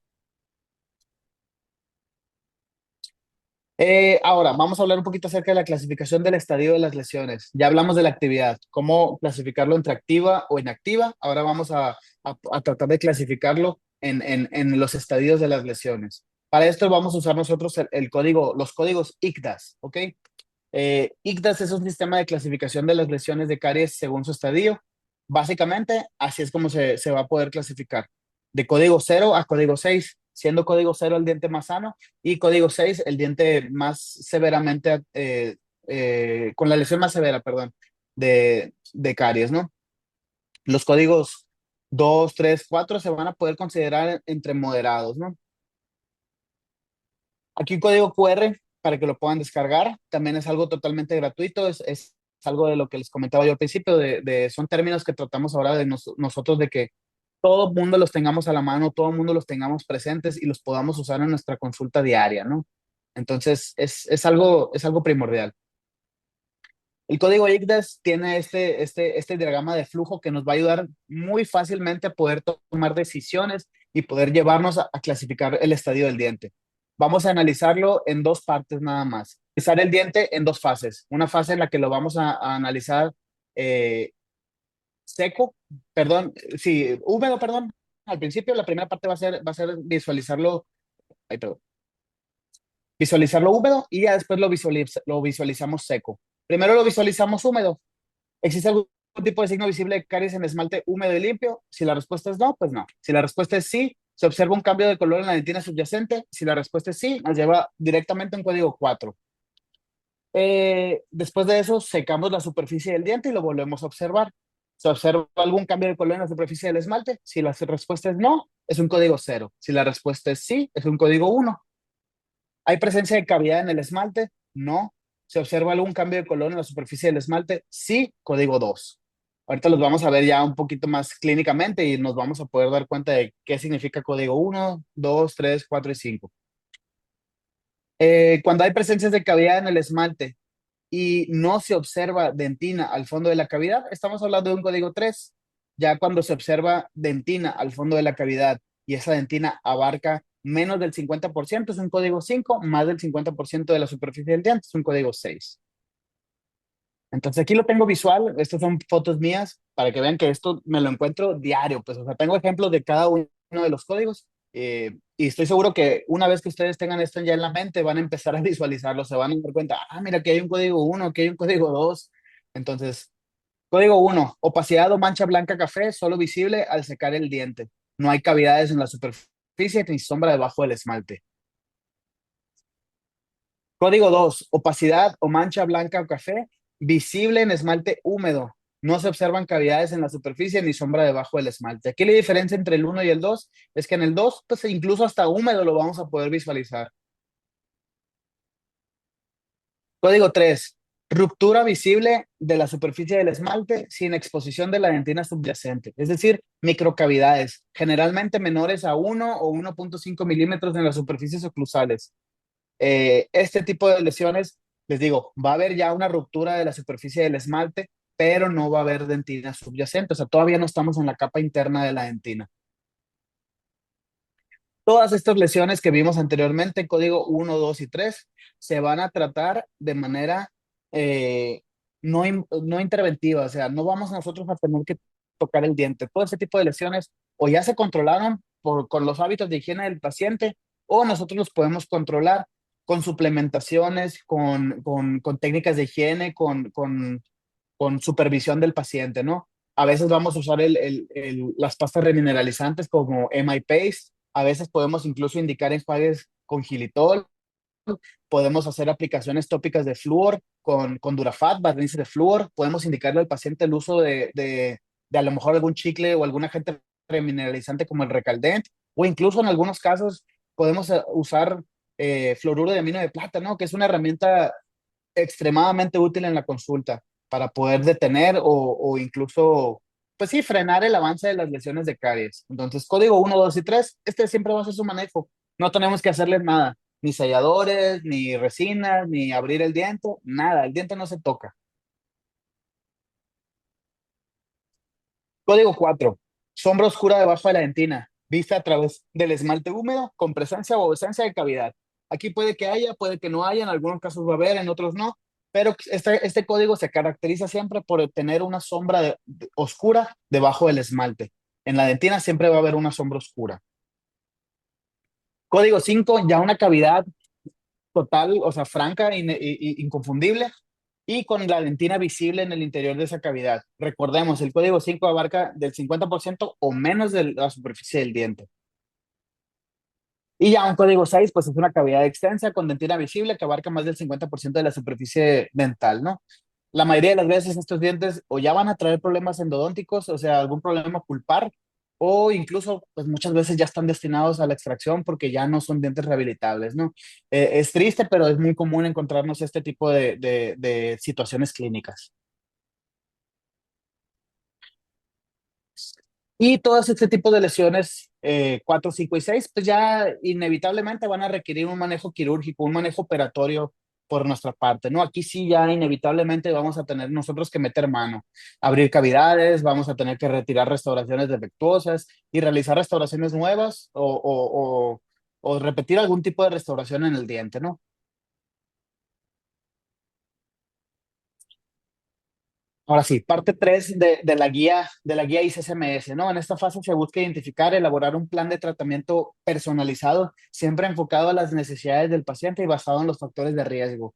Ahora, vamos a hablar un poquito acerca de la clasificación del estadio de las lesiones. Ya hablamos de la actividad, cómo clasificarlo entre activa o inactiva. Ahora vamos a tratar de clasificarlo en los estadios de las lesiones. Para esto vamos a usar nosotros el código, los códigos ICDAS, ¿ok? ICDAS es un sistema de clasificación de las lesiones de caries según su estadio. Básicamente, así es como se va a poder clasificar. De código 0 a código 6, siendo código 0 el diente más sano y código 6 el diente más severamente, con la lesión más severa, perdón, de caries, ¿no? Los códigos 2, 3, 4 se van a poder considerar entre moderados, ¿no? Aquí un código QR para que lo puedan descargar. También es algo totalmente gratuito. Es algo de lo que les comentaba yo al principio. Son términos que tratamos ahora de nosotros de que todo el mundo los tengamos a la mano, todo el mundo los tengamos presentes y los podamos usar en nuestra consulta diaria, ¿no? Entonces, es algo primordial. El código ICDES tiene este diagrama de flujo que nos va a ayudar muy fácilmente a poder tomar decisiones y poder llevarnos a clasificar el estadio del diente. Vamos a analizarlo en dos partes nada más. Analizar el diente en dos fases. Una fase en la que lo vamos a analizar eh, seco, perdón, sí, húmedo, perdón. Al principio la primera parte va a ser visualizarlo, ay, perdón, visualizarlo húmedo y ya después lo visualizamos seco. Primero lo visualizamos húmedo. ¿Existe algún tipo de signo visible de caries en esmalte húmedo y limpio? Si la respuesta es no, pues no. Si la respuesta es sí, se observa un cambio de color en la dentina subyacente. Si la respuesta es sí, nos lleva directamente a un código 4. Después de eso, secamos la superficie del diente y lo volvemos a observar. ¿Se observa algún cambio de color en la superficie del esmalte? Si la respuesta es no, es un código 0. Si la respuesta es sí, es un código 1. ¿Hay presencia de cavidad en el esmalte? No. ¿Se observa algún cambio de color en la superficie del esmalte? Sí, código 2. Ahorita los vamos a ver ya un poquito más clínicamente y nos vamos a poder dar cuenta de qué significa código 1, 2, 3, 4 y 5. Cuando hay presencias de cavidad en el esmalte y no se observa dentina al fondo de la cavidad, estamos hablando de un código 3. Ya cuando se observa dentina al fondo de la cavidad y esa dentina abarca menos del 50%, es un código 5, más del 50% de la superficie del diente, es un código 6. Entonces aquí lo tengo visual, estas son fotos mías para que vean que esto me lo encuentro diario, pues, o sea, tengo ejemplos de cada uno de los códigos y estoy seguro que una vez que ustedes tengan esto ya en la mente, van a empezar a visualizarlo, se van a dar cuenta, mira, que hay un código 1, que hay un código 2. Entonces, código 1, opacidad o mancha blanca café, solo visible al secar el diente. No hay cavidades en la superficie ni sombra debajo del esmalte. Código 2, opacidad o mancha blanca o café, visible en esmalte húmedo. No se observan cavidades en la superficie ni sombra debajo del esmalte. Aquí la diferencia entre el 1 y el 2 es que en el 2, pues incluso hasta húmedo lo vamos a poder visualizar. Código 3, ruptura visible de la superficie del esmalte sin exposición de la dentina subyacente, es decir, microcavidades, generalmente menores a 1 o 1.5 milímetros en las superficies oclusales. Este tipo de lesiones, les digo, va a haber ya una ruptura de la superficie del esmalte, pero no va a haber dentina subyacente, o sea, todavía no estamos en la capa interna de la dentina. Todas estas lesiones que vimos anteriormente, código 1, 2 y 3, se van a tratar de manera eh, no interventiva, o sea, no vamos nosotros a tener que tocar el diente. Todo ese tipo de lesiones o ya se controlaron con los hábitos de higiene del paciente o nosotros los podemos controlar con suplementaciones, con técnicas de higiene, con supervisión del paciente, ¿no? A veces vamos a usar las pastas remineralizantes como MI Paste, a veces podemos incluso indicar enjuagues con xilitol, podemos hacer aplicaciones tópicas de flúor con Durafat, barnices de flúor, podemos indicarle al paciente el uso de a lo mejor algún chicle o algún agente remineralizante como el Recaldent, o incluso en algunos casos podemos usar fluoruro de amino de plata, ¿no? Que es una herramienta extremadamente útil en la consulta para poder detener o incluso pues sí, frenar el avance de las lesiones de caries. Entonces, código uno, 2 y 3, este siempre va a ser su manejo. No tenemos que hacerles nada, ni selladores, ni resinas, ni abrir el diente, nada, el diente no se toca. Código 4, sombra oscura debajo de la dentina, vista a través del esmalte húmedo con presencia o ausencia de cavidad. Aquí puede que haya, puede que no haya, en algunos casos va a haber, en otros no, pero este código se caracteriza siempre por tener una sombra oscura debajo del esmalte. En la dentina siempre va a haber una sombra oscura. Código 5, ya una cavidad total, o sea, franca e inconfundible, y con la dentina visible en el interior de esa cavidad. Recordemos, el código 5 abarca del 50% o menos de la superficie del diente. Y ya un código 6, pues es una cavidad extensa con dentina visible que abarca más del 50% de la superficie dental, ¿no? La mayoría de las veces estos dientes o ya van a traer problemas endodónticos, o sea, algún problema pulpar, o incluso, pues muchas veces ya están destinados a la extracción porque ya no son dientes rehabilitables, ¿no? Es triste, pero es muy común encontrarnos este tipo de situaciones clínicas. Y todos este tipo de lesiones, 4, 5 y 6, pues ya inevitablemente van a requerir un manejo quirúrgico, un manejo operatorio por nuestra parte, ¿no? Aquí sí ya inevitablemente vamos a tener nosotros que meter mano, abrir cavidades, vamos a tener que retirar restauraciones defectuosas y realizar restauraciones nuevas o repetir algún tipo de restauración en el diente, ¿no? Ahora sí, parte 3 de la guía ICSMS, ¿no? En esta fase se busca identificar, elaborar un plan de tratamiento personalizado, siempre enfocado a las necesidades del paciente y basado en los factores de riesgo.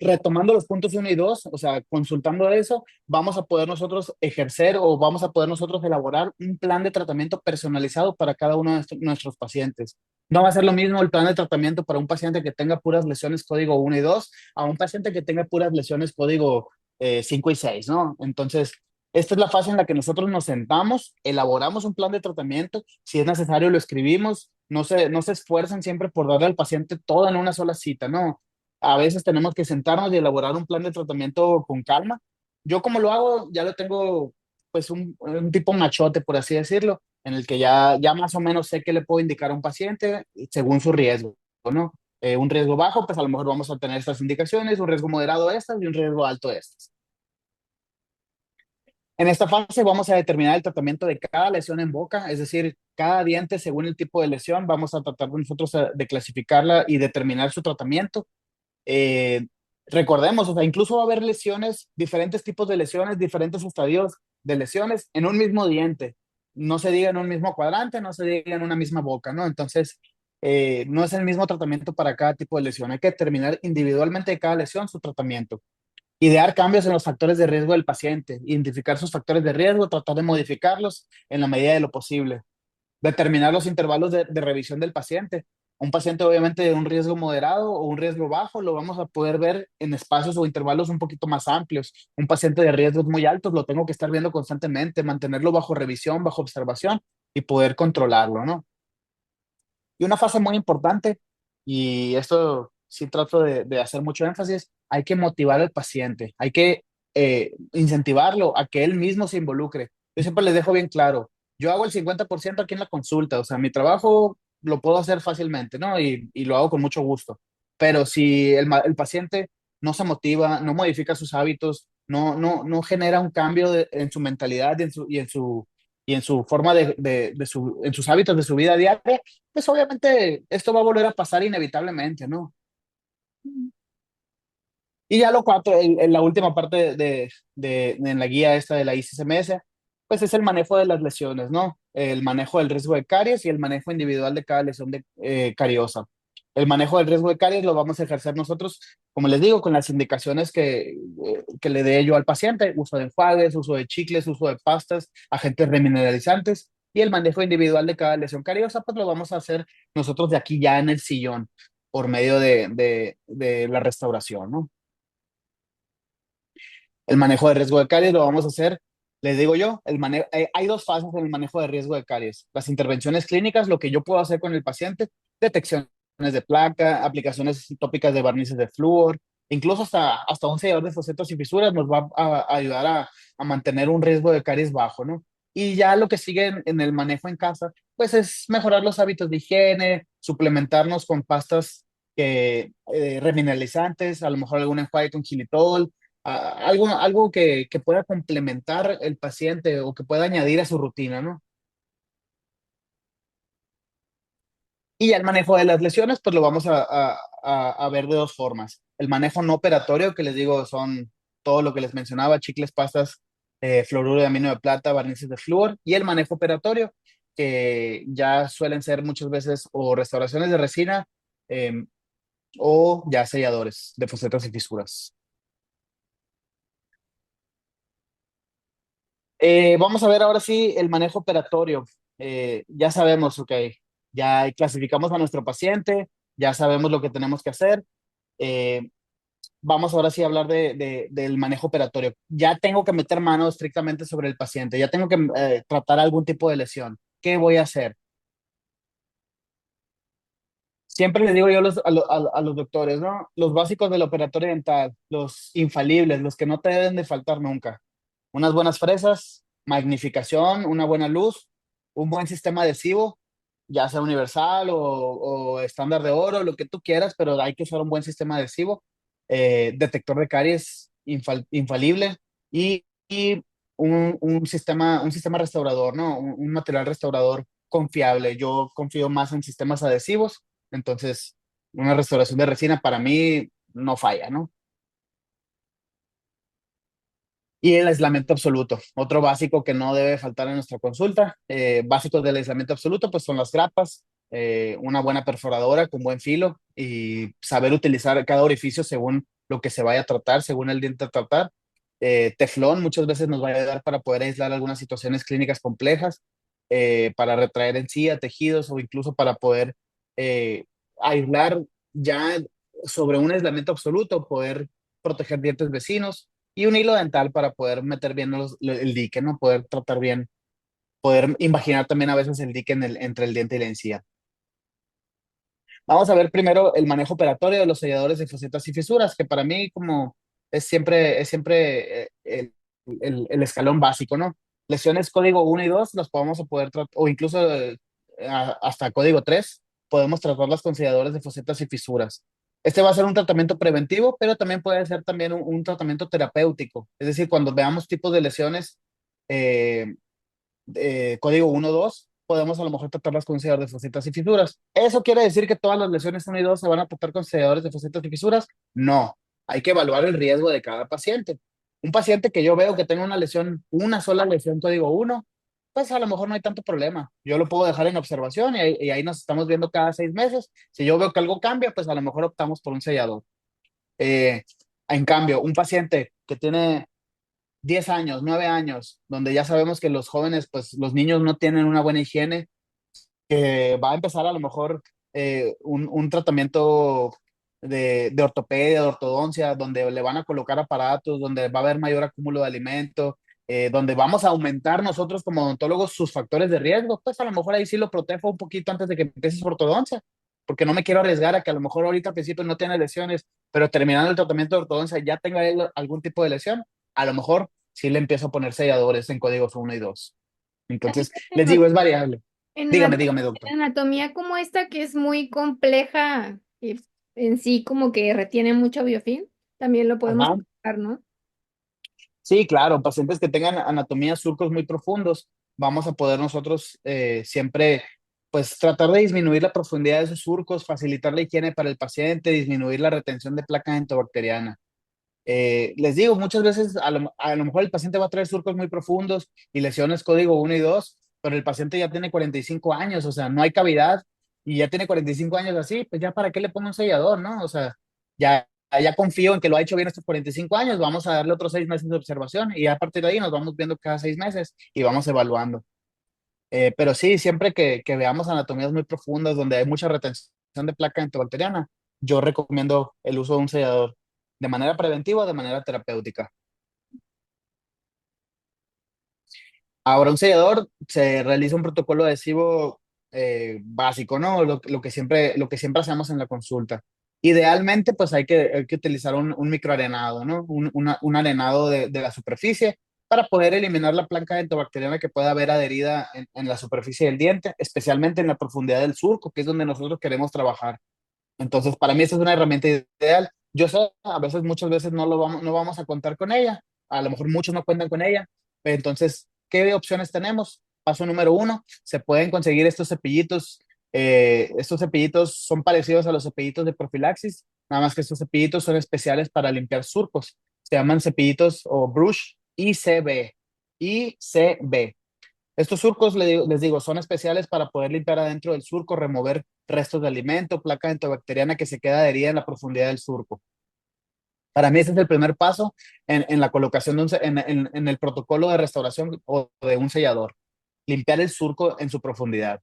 Retomando los puntos uno y 2, o sea, consultando eso, vamos a poder nosotros ejercer o vamos a poder nosotros elaborar un plan de tratamiento personalizado para cada uno de nuestros pacientes. No va a ser lo mismo el plan de tratamiento para un paciente que tenga puras lesiones código uno y 2 a un paciente que tenga puras lesiones código 5 y 6, ¿no? Entonces, esta es la fase en la que nosotros nos sentamos, elaboramos un plan de tratamiento, si es necesario lo escribimos, no se esfuerzan siempre por darle al paciente todo en una sola cita, ¿no? A veces tenemos que sentarnos y elaborar un plan de tratamiento con calma. Yo como lo hago, ya lo tengo pues un tipo machote, por así decirlo, en el que ya más o menos sé qué le puedo indicar a un paciente según su riesgo, ¿no? Un riesgo bajo, pues a lo mejor vamos a tener estas indicaciones, un riesgo moderado estas y un riesgo alto estas. En esta fase vamos a determinar el tratamiento de cada lesión en boca, es decir, cada diente según el tipo de lesión, vamos a tratar nosotros de clasificarla y determinar su tratamiento. Eh, Recordemos, o sea, incluso va a haber lesiones, diferentes tipos de lesiones, diferentes estadios de lesiones en un mismo diente. No se diga en un mismo cuadrante, no se diga en una misma boca, ¿no? Entonces, no es el mismo tratamiento para cada tipo de lesión. Hay que determinar individualmente de cada lesión su tratamiento. Idear cambios en los factores de riesgo del paciente, identificar sus factores de riesgo, tratar de modificarlos en la medida de lo posible. Determinar los intervalos de revisión del paciente. Un paciente obviamente de un riesgo moderado o un riesgo bajo lo vamos a poder ver en espacios o intervalos un poquito más amplios. Un paciente de riesgos muy altos lo tengo que estar viendo constantemente, mantenerlo bajo revisión, bajo observación y poder controlarlo, ¿no? Y una fase muy importante, y esto sí trato de hacer mucho énfasis, hay que motivar al paciente, hay que incentivarlo a que él mismo se involucre. Yo siempre les dejo bien claro, yo hago el 50% aquí en la consulta, o sea, mi trabajo lo puedo hacer fácilmente, ¿no? Y lo hago con mucho gusto. Pero si el paciente no se motiva, no modifica sus hábitos, no genera un cambio en su mentalidad y en su forma en sus hábitos de su vida diaria, pues obviamente esto va a volver a pasar inevitablemente, ¿no? Y ya lo cuatro, en la última parte en la guía esta de la ICSMS, pues es el manejo de las lesiones, ¿no? El manejo del riesgo de caries y el manejo individual de cada lesión cariosa. El manejo del riesgo de caries lo vamos a ejercer nosotros, como les digo, con las indicaciones que le dé yo al paciente, uso de enjuagues, uso de chicles, uso de pastas, agentes remineralizantes, y el manejo individual de cada lesión cariosa, pues lo vamos a hacer nosotros de aquí ya en el sillón, por medio de la restauración, ¿no? El manejo de riesgo de caries lo vamos a hacer, les digo yo, hay dos fases en el manejo de riesgo de caries. Las intervenciones clínicas, lo que yo puedo hacer con el paciente, detecciones de placa, aplicaciones tópicas de barnices de flúor, incluso hasta un sellador de fosetas y fisuras nos va a ayudar a mantener un riesgo de caries bajo, ¿no? Y ya lo que sigue en el manejo en casa, pues es mejorar los hábitos de higiene, suplementarnos con pastas remineralizantes, a lo mejor algún enjuague con xilitol, algo que pueda complementar el paciente o que pueda añadir a su rutina, ¿no? Y ya el manejo de las lesiones, pues lo vamos a ver de dos formas. El manejo no operatorio, que les digo, son todo lo que les mencionaba, chicles, pastas, fluoruro de amino de plata, barnices de flúor, y el manejo operatorio, que ya suelen ser muchas veces o restauraciones de resina eh, o ya selladores de fosetas y fisuras. Vamos a ver ahora sí el manejo operatorio. Ya sabemos, ok, ya clasificamos a nuestro paciente, ya sabemos lo que tenemos que hacer. Eh, Vamos ahora sí a hablar del manejo operatorio. Ya tengo que meter mano estrictamente sobre el paciente, ya tengo que tratar algún tipo de lesión. ¿Qué voy a hacer? Siempre les digo yo a los doctores, ¿no? Los básicos del operatorio dental, los infalibles, los que no te deben de faltar nunca. Unas buenas fresas, magnificación, una buena luz, un buen sistema adhesivo, ya sea universal o estándar de oro, lo que tú quieras, pero hay que usar un buen sistema adhesivo, detector de caries infalible y un sistema restaurador, ¿no? Un material restaurador confiable. Yo confío más en sistemas adhesivos, entonces una restauración de resina para mí no falla, ¿no? Y el aislamiento absoluto, otro básico que no debe faltar en nuestra consulta. Básicos del aislamiento absoluto, pues son las grapas, una buena perforadora con buen filo y saber utilizar cada orificio según lo que se vaya a tratar, según el diente a tratar. Teflón muchas veces nos va a ayudar para poder aislar algunas situaciones clínicas complejas, para retraer encía, tejidos o incluso para poder eh, aislar ya sobre un aislamiento absoluto, poder proteger dientes vecinos y un hilo dental para poder meter bien el dique, ¿no? Poder tratar bien, poder imaginar también a veces el dique entre el diente y la encía. Vamos a ver primero el manejo operatorio de los selladores de facetas y fisuras, que para mí como es siempre el escalón básico, ¿no? Lesiones código uno y 2 las podemos poder tratar, o incluso hasta código 3 podemos tratarlas con selladores de facetas y fisuras. Este va a ser un tratamiento preventivo, pero también puede ser también un tratamiento terapéutico. Es decir, cuando veamos tipos de lesiones, eh, código 1-2, podemos a lo mejor tratarlas con un sellador de facetas y fisuras. ¿Eso quiere decir que todas las lesiones 1 y 2 se van a tratar con selladores de facetas y fisuras? No, hay que evaluar el riesgo de cada paciente. Un paciente que yo veo que tenga una lesión, una sola lesión código 1, pues a lo mejor no hay tanto problema. Yo lo puedo dejar en observación y ahí nos estamos viendo cada 6 meses. Si yo veo que algo cambia, pues a lo mejor optamos por un sellador. Eh, en cambio, un paciente que tiene 10 años, 9 años, donde ya sabemos que los jóvenes, pues los niños no tienen una buena higiene, que va a empezar a lo mejor un tratamiento de ortopedia, de ortodoncia, donde le van a colocar aparatos, donde va a haber mayor acúmulo de alimento, donde vamos a aumentar nosotros como odontólogos sus factores de riesgo, pues a lo mejor ahí sí lo protejo un poquito antes de que empiece su ortodoncia, porque no me quiero arriesgar a que a lo mejor ahorita al principio no tiene lesiones, pero terminando el tratamiento de ortodoncia ya tenga él algún tipo de lesión, a lo mejor sí le empiezo a poner selladores en códigos 1 y 2. Entonces, les digo, es variable. En Dígame, doctor. anatomía como esta que es muy compleja y en sí como que retiene mucho biofilm, también lo podemos Ajá. tratar, ¿no? Sí, claro, pacientes que tengan anatomía surcos muy profundos, vamos a poder nosotros siempre, pues, tratar de disminuir la profundidad de esos surcos, facilitar la higiene para el paciente, disminuir la retención de placa entobacteriana. Les digo, muchas veces a lo mejor el paciente va a traer surcos muy profundos y lesiones código 1 y 2, pero el paciente ya tiene 45 años, o sea, no hay cavidad y ya tiene 45 años así, pues ya para qué le pongo un sellador, ¿no? O sea, ya confío en que lo ha hecho bien estos 45 años, vamos a darle otros 6 meses de observación y a partir de ahí nos vamos viendo cada 6 meses y vamos evaluando. Pero sí, siempre que veamos anatomías muy profundas donde hay mucha retención de placa entobacteriana, yo recomiendo el uso de un sellador de manera preventiva o de manera terapéutica. Ahora, un sellador se realiza un protocolo adhesivo básico, ¿no? Lo que siempre hacemos en la consulta. Idealmente, pues hay que utilizar un microarenado, ¿no? Un arenado de la superficie para poder eliminar la placa dentobacteriana que pueda haber adherida en la superficie del diente, especialmente en la profundidad del surco, que es donde nosotros queremos trabajar. Entonces, para mí esta es una herramienta ideal. Yo sé, a veces, muchas veces no vamos a contar con ella. A lo mejor muchos no cuentan con ella. Entonces, ¿qué opciones tenemos? Paso número uno, se pueden conseguir estos cepillitos. Estos cepillitos son parecidos a los cepillitos de profilaxis, nada más que estos cepillitos son especiales para limpiar surcos. Se llaman cepillitos o brush ICB. ICB. Estos surcos, les digo, son especiales para poder limpiar adentro del surco, remover restos de alimento, placa antibacteriana que se queda adherida en la profundidad del surco. Para mí ese es el primer paso en la colocación en el protocolo de restauración o de un sellador, limpiar el surco en su profundidad.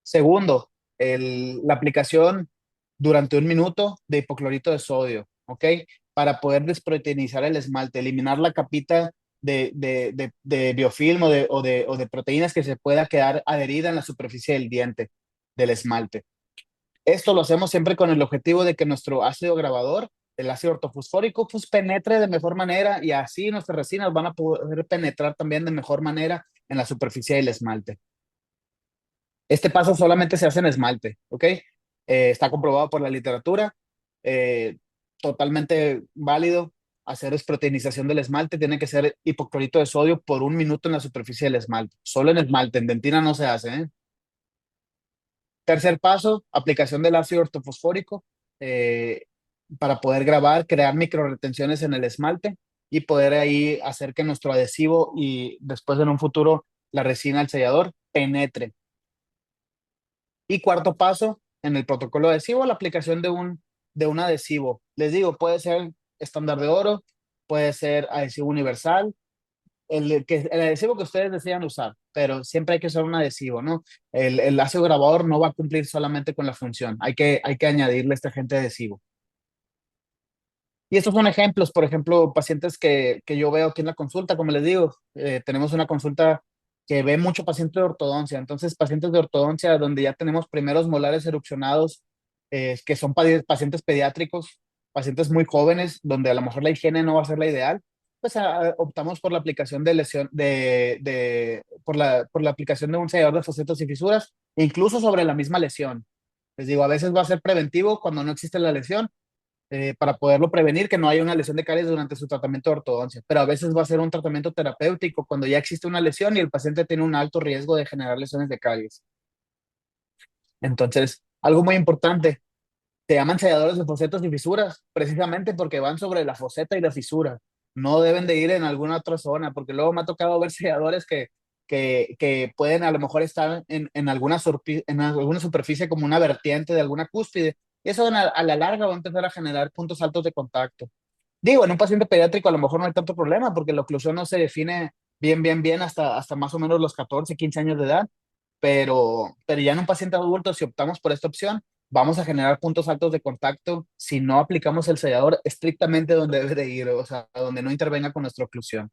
Segundo, la aplicación durante 1 minuto de hipoclorito de sodio, ¿ok? Para poder desproteinizar el esmalte, eliminar la capita de biofilm o de proteínas que se pueda quedar adherida en la superficie del diente, del esmalte. Esto lo hacemos siempre con el objetivo de que nuestro ácido grabador, el ácido ortofosfórico, pues penetre de mejor manera y así nuestras resinas van a poder penetrar también de mejor manera en la superficie del esmalte. Este paso solamente se hace en esmalte, ¿ok? Está comprobado por la literatura, eh, totalmente válido hacer desproteinización del esmalte, tiene que ser hipoclorito de sodio por 1 minuto en la superficie del esmalte, solo en esmalte, en dentina no se hace, ¿eh? Tercer paso, aplicación del ácido ortofosfórico eh, para poder grabar, crear microretenciones en el esmalte y poder ahí hacer que nuestro adhesivo y después en un futuro la resina, el sellador, penetre. Y cuarto paso, en el protocolo adhesivo, la aplicación de un adhesivo. Les digo, puede ser estándar de oro, puede ser adhesivo universal, el adhesivo que ustedes decidan usar, pero siempre hay que usar un adhesivo, ¿no? El ácido grabador no va a cumplir solamente con la función, hay que añadirle este agente adhesivo. Y estos son ejemplos, por ejemplo, pacientes que yo veo aquí en la consulta, como les digo, tenemos una consulta que ve mucho paciente de ortodoncia, entonces pacientes de ortodoncia donde ya tenemos primeros molares erupcionados, que son pacientes pediátricos, pacientes muy jóvenes, donde a lo mejor la higiene no va a ser la ideal, pues optamos por la aplicación de lesión, por la aplicación de un sellador de fosetos y fisuras, incluso sobre la misma lesión. Les digo, a veces va a ser preventivo cuando no existe la lesión, para poderlo prevenir, que no haya una lesión de caries durante su tratamiento de ortodoncia. Pero a veces va a ser un tratamiento terapéutico cuando ya existe una lesión y el paciente tiene un alto riesgo de generar lesiones de caries. Entonces, algo muy importante, se llaman selladores de fosetos y fisuras, precisamente porque van sobre la foseta y la fisura. No deben de ir en alguna otra zona, porque luego me ha tocado ver selladores que pueden a lo mejor estar en alguna superficie como una vertiente de alguna cúspide. Y eso a la larga va a empezar a generar puntos altos de contacto. Digo, en un paciente pediátrico a lo mejor no hay tanto problema porque la oclusión no se define bien hasta más o menos los 14 15 años de edad, pero ya en un paciente adulto, si optamos por esta opción, vamos a generar puntos altos de contacto si no aplicamos el sellador estrictamente donde debe de ir, o sea, donde no intervenga con nuestra oclusión.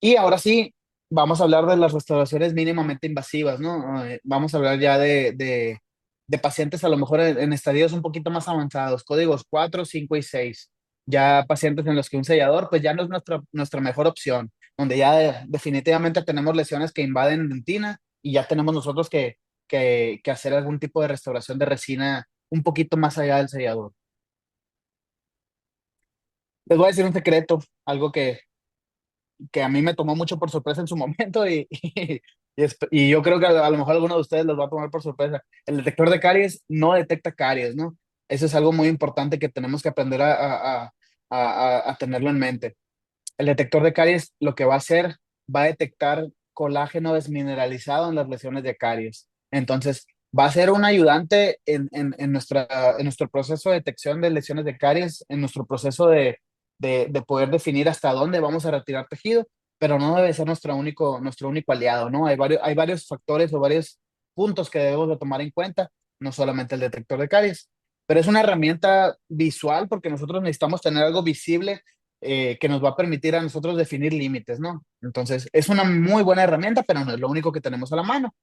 Y ahora sí, vamos a hablar de las restauraciones mínimamente invasivas, ¿no? Vamos a hablar ya de pacientes a lo mejor en estadios un poquito más avanzados, códigos 4 5 y 6. Ya pacientes en los que un sellador, pues ya no es nuestra mejor opción, donde ya definitivamente tenemos lesiones que invaden dentina y ya tenemos nosotros que hacer algún tipo de restauración de resina un poquito más allá del sellador. Les voy a decir un secreto, algo que a mí me tomó mucho por sorpresa en su momento y yo creo que a lo mejor alguno de ustedes los va a tomar por sorpresa. El detector de caries no detecta caries, ¿no? Eso es algo muy importante que tenemos que aprender a tenerlo en mente. El detector de caries lo que va a hacer, va a detectar colágeno desmineralizado en las lesiones de caries. Entonces, va a ser un ayudante en nuestro proceso de detección de lesiones de caries, en nuestro proceso de poder definir hasta dónde vamos a retirar tejido, pero no debe ser nuestro único aliado, ¿no? Hay varios factores o varios puntos que debemos de tomar en cuenta, no solamente el detector de caries, pero es una herramienta visual porque nosotros necesitamos tener algo visible, que nos va a permitir a nosotros definir límites, ¿no? Entonces, es una muy buena herramienta, pero no es lo único que tenemos a la mano.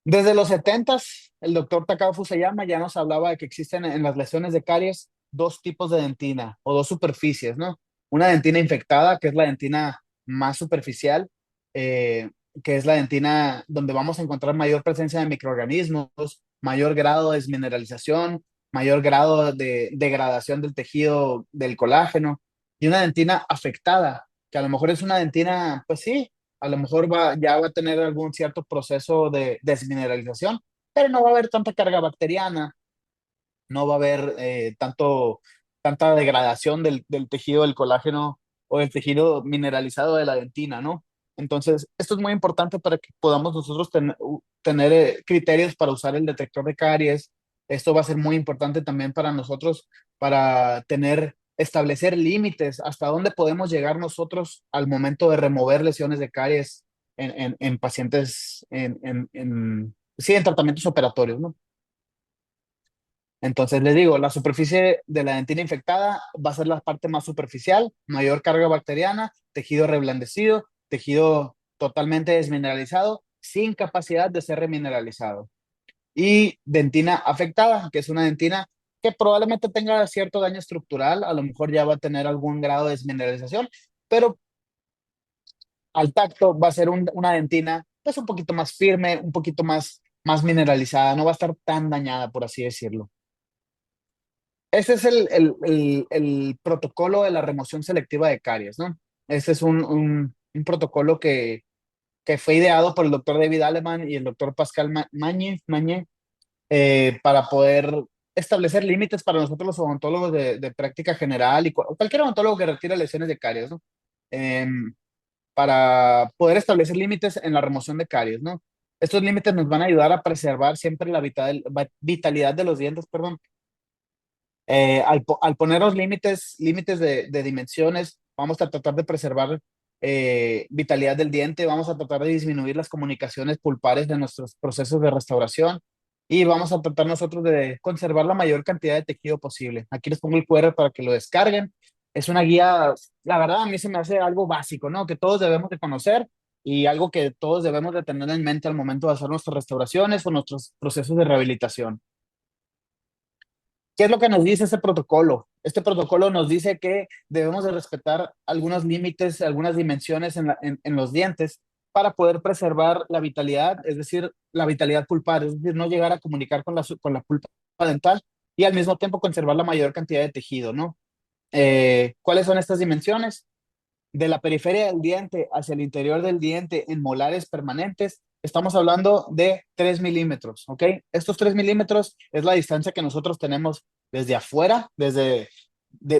Desde los setentas, el doctor Takao Fusayama ya nos hablaba de que existen en las lesiones de caries dos tipos de dentina o dos superficies, ¿no? Una dentina infectada, que es la dentina más superficial, eh, que es la dentina donde vamos a encontrar mayor presencia de microorganismos, mayor grado de desmineralización, mayor grado de degradación del tejido del colágeno, y una dentina afectada, que a lo mejor es una dentina, pues sí, a lo mejor ya va a tener algún cierto proceso de desmineralización, pero no va a haber tanta carga bacteriana, no va a haber tanta degradación del tejido del colágeno o del tejido mineralizado de la dentina, ¿no? Entonces, esto es muy importante para que podamos nosotros tener criterios para usar el detector de caries. Esto va a ser muy importante también para nosotros para establecer límites hasta dónde podemos llegar nosotros al momento de remover lesiones de caries en pacientes, sí, en tratamientos operatorios, ¿no? Entonces les digo, la superficie de la dentina infectada va a ser la parte más superficial, mayor carga bacteriana, tejido reblandecido, tejido totalmente desmineralizado, sin capacidad de ser remineralizado. Y dentina afectada, que es una dentina que probablemente tenga cierto daño estructural, a lo mejor ya va a tener algún grado de desmineralización, pero al tacto va a ser una dentina pues un poquito más firme, un poquito más mineralizada, no va a estar tan dañada, por así decirlo. Ese es el protocolo de la remoción selectiva de caries, ¿no? Ese es un protocolo que fue ideado por el doctor David Aleman y el doctor Pascal Magne, para poder establecer límites para nosotros los odontólogos de práctica general y cualquier odontólogo que retire lesiones de caries, ¿no? Para poder establecer límites en la remoción de caries, ¿no? Estos límites nos van a ayudar a preservar siempre la vitalidad de los dientes, perdón. Al poner los límites de dimensiones, vamos a tratar de preservar vitalidad del diente, vamos a tratar de disminuir las comunicaciones pulpares de nuestros procesos de restauración y vamos a tratar nosotros de conservar la mayor cantidad de tejido posible. Aquí les pongo el QR para que lo descarguen. Es una guía, la verdad a mí se me hace algo básico, ¿no? Que todos debemos de conocer y algo que todos debemos de tener en mente al momento de hacer nuestras restauraciones o nuestros procesos de rehabilitación. ¿Qué es lo que nos dice este protocolo? Este protocolo nos dice que debemos de respetar algunos límites, algunas dimensiones en los dientes para poder preservar la vitalidad, es decir, la vitalidad pulpar, es decir, no llegar a comunicar con la pulpa dental y al mismo tiempo conservar la mayor cantidad de tejido, ¿no? ¿Cuáles son estas dimensiones? De la periferia del diente hacia el interior del diente en molares permanentes, estamos hablando de 3 milímetros, ¿ok? Estos 3 milímetros es la distancia que nosotros tenemos desde afuera, desde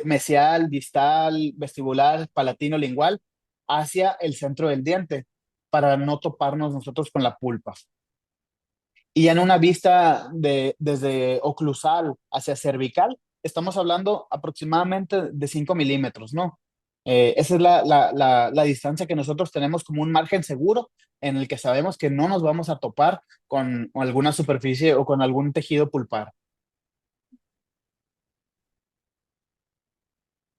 mesial, distal, vestibular, palatino, lingual, hacia el centro del diente, para no toparnos nosotros con la pulpa. Y en una vista desde oclusal hacia cervical, estamos hablando aproximadamente de 5 milímetros, ¿no? Esa es la distancia que nosotros tenemos como un margen seguro en el que sabemos que no nos vamos a topar con alguna superficie o con algún tejido pulpar.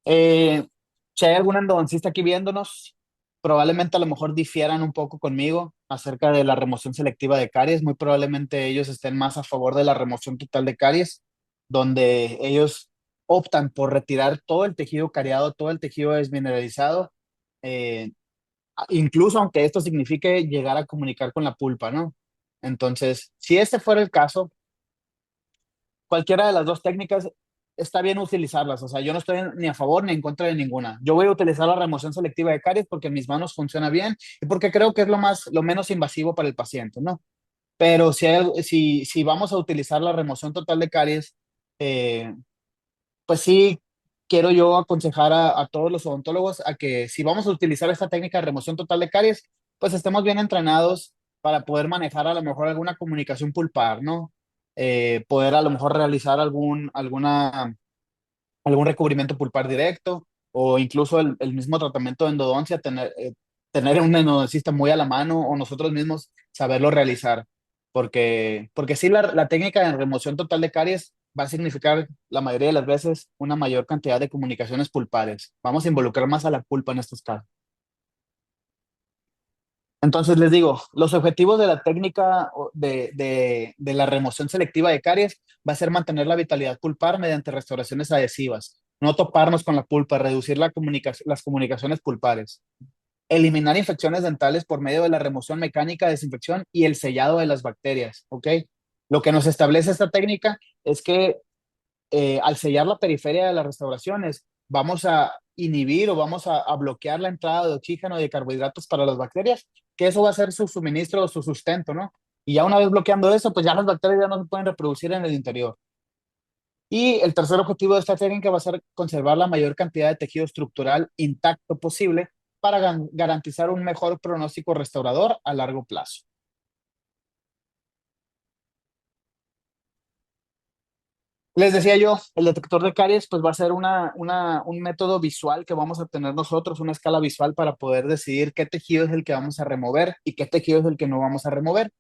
Eh, si hay algún endodoncista aquí viéndonos, probablemente a lo mejor difieran un poco conmigo acerca de la remoción selectiva de caries. Muy probablemente ellos estén más a favor de la remoción total de caries, donde ellos optan por retirar todo el tejido cariado, todo el tejido desmineralizado, eh, incluso aunque esto signifique llegar a comunicar con la pulpa, ¿no? Entonces, si este fuera el caso, cualquiera de las dos técnicas está bien utilizarlas. O sea, yo no estoy ni a favor ni en contra de ninguna. Yo voy a utilizar la remoción selectiva de caries porque en mis manos funciona bien y porque creo que es lo menos invasivo para el paciente, ¿no? Pero si vamos a utilizar la remoción total de caries, eh, pues sí, quiero yo aconsejar a todos los odontólogos a que si vamos a utilizar esta técnica de remoción total de caries, pues estemos bien entrenados para poder manejar a lo mejor alguna comunicación pulpar, ¿no? Poder a lo mejor realizar algún recubrimiento pulpar directo o incluso el mismo tratamiento de endodoncia, tener un endodoncista muy a la mano o nosotros mismos saberlo realizar. Porque sí, la técnica de remoción total de caries va a significar la mayoría de las veces una mayor cantidad de comunicaciones pulpares. Vamos a involucrar más a la pulpa en estos casos. Entonces les digo, los objetivos de la técnica de la remoción selectiva de caries va a ser mantener la vitalidad pulpar mediante restauraciones adhesivas, no toparnos con la pulpa, reducir las comunicaciones pulpares, eliminar infecciones dentales por medio de la remoción mecánica, desinfección y el sellado de las bacterias, ¿ok? Lo que nos establece esta técnica es que al sellar la periferia de las restauraciones, vamos a inhibir o vamos a bloquear la entrada de oxígeno y de carbohidratos para las bacterias, que eso va a ser su suministro o su sustento, ¿no? Y ya una vez bloqueando eso, pues ya las bacterias ya no se pueden reproducir en el interior. Y el tercer objetivo de esta técnica va a ser conservar la mayor cantidad de tejido estructural intacto posible para garantizar un mejor pronóstico restaurador a largo plazo. Les decía yo, el detector de caries pues va a ser un método visual que vamos a tener nosotros, una escala visual para poder decidir qué tejido es el que vamos a remover y qué tejido es el que no vamos a remover.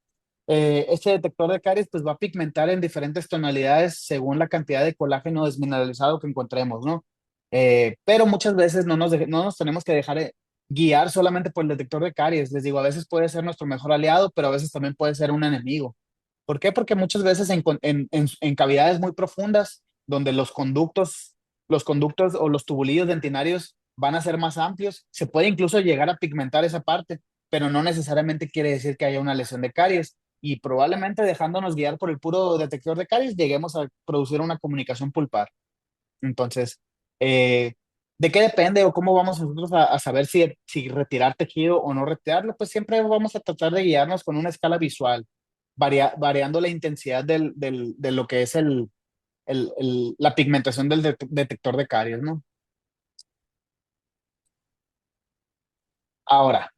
Este detector de caries pues va a pigmentar en diferentes tonalidades según la cantidad de colágeno desmineralizado que encontremos, ¿no? Pero muchas veces no nos tenemos que dejar guiar solamente por el detector de caries. Les digo, a veces puede ser nuestro mejor aliado, pero a veces también puede ser un enemigo. ¿Por qué? Porque muchas veces en cavidades muy profundas, donde los conductos o los tubulillos dentinarios van a ser más amplios, se puede incluso llegar a pigmentar esa parte, pero no necesariamente quiere decir que haya una lesión de caries. Y probablemente dejándonos guiar por el puro detector de caries, lleguemos a producir una comunicación pulpar. Entonces, eh, ¿de qué depende o cómo vamos nosotros a saber si retirar tejido o no retirarlo? Pues siempre vamos a tratar de guiarnos con una escala visual, variando la intensidad de lo que es la pigmentación del detector de caries, ¿no? Ahora,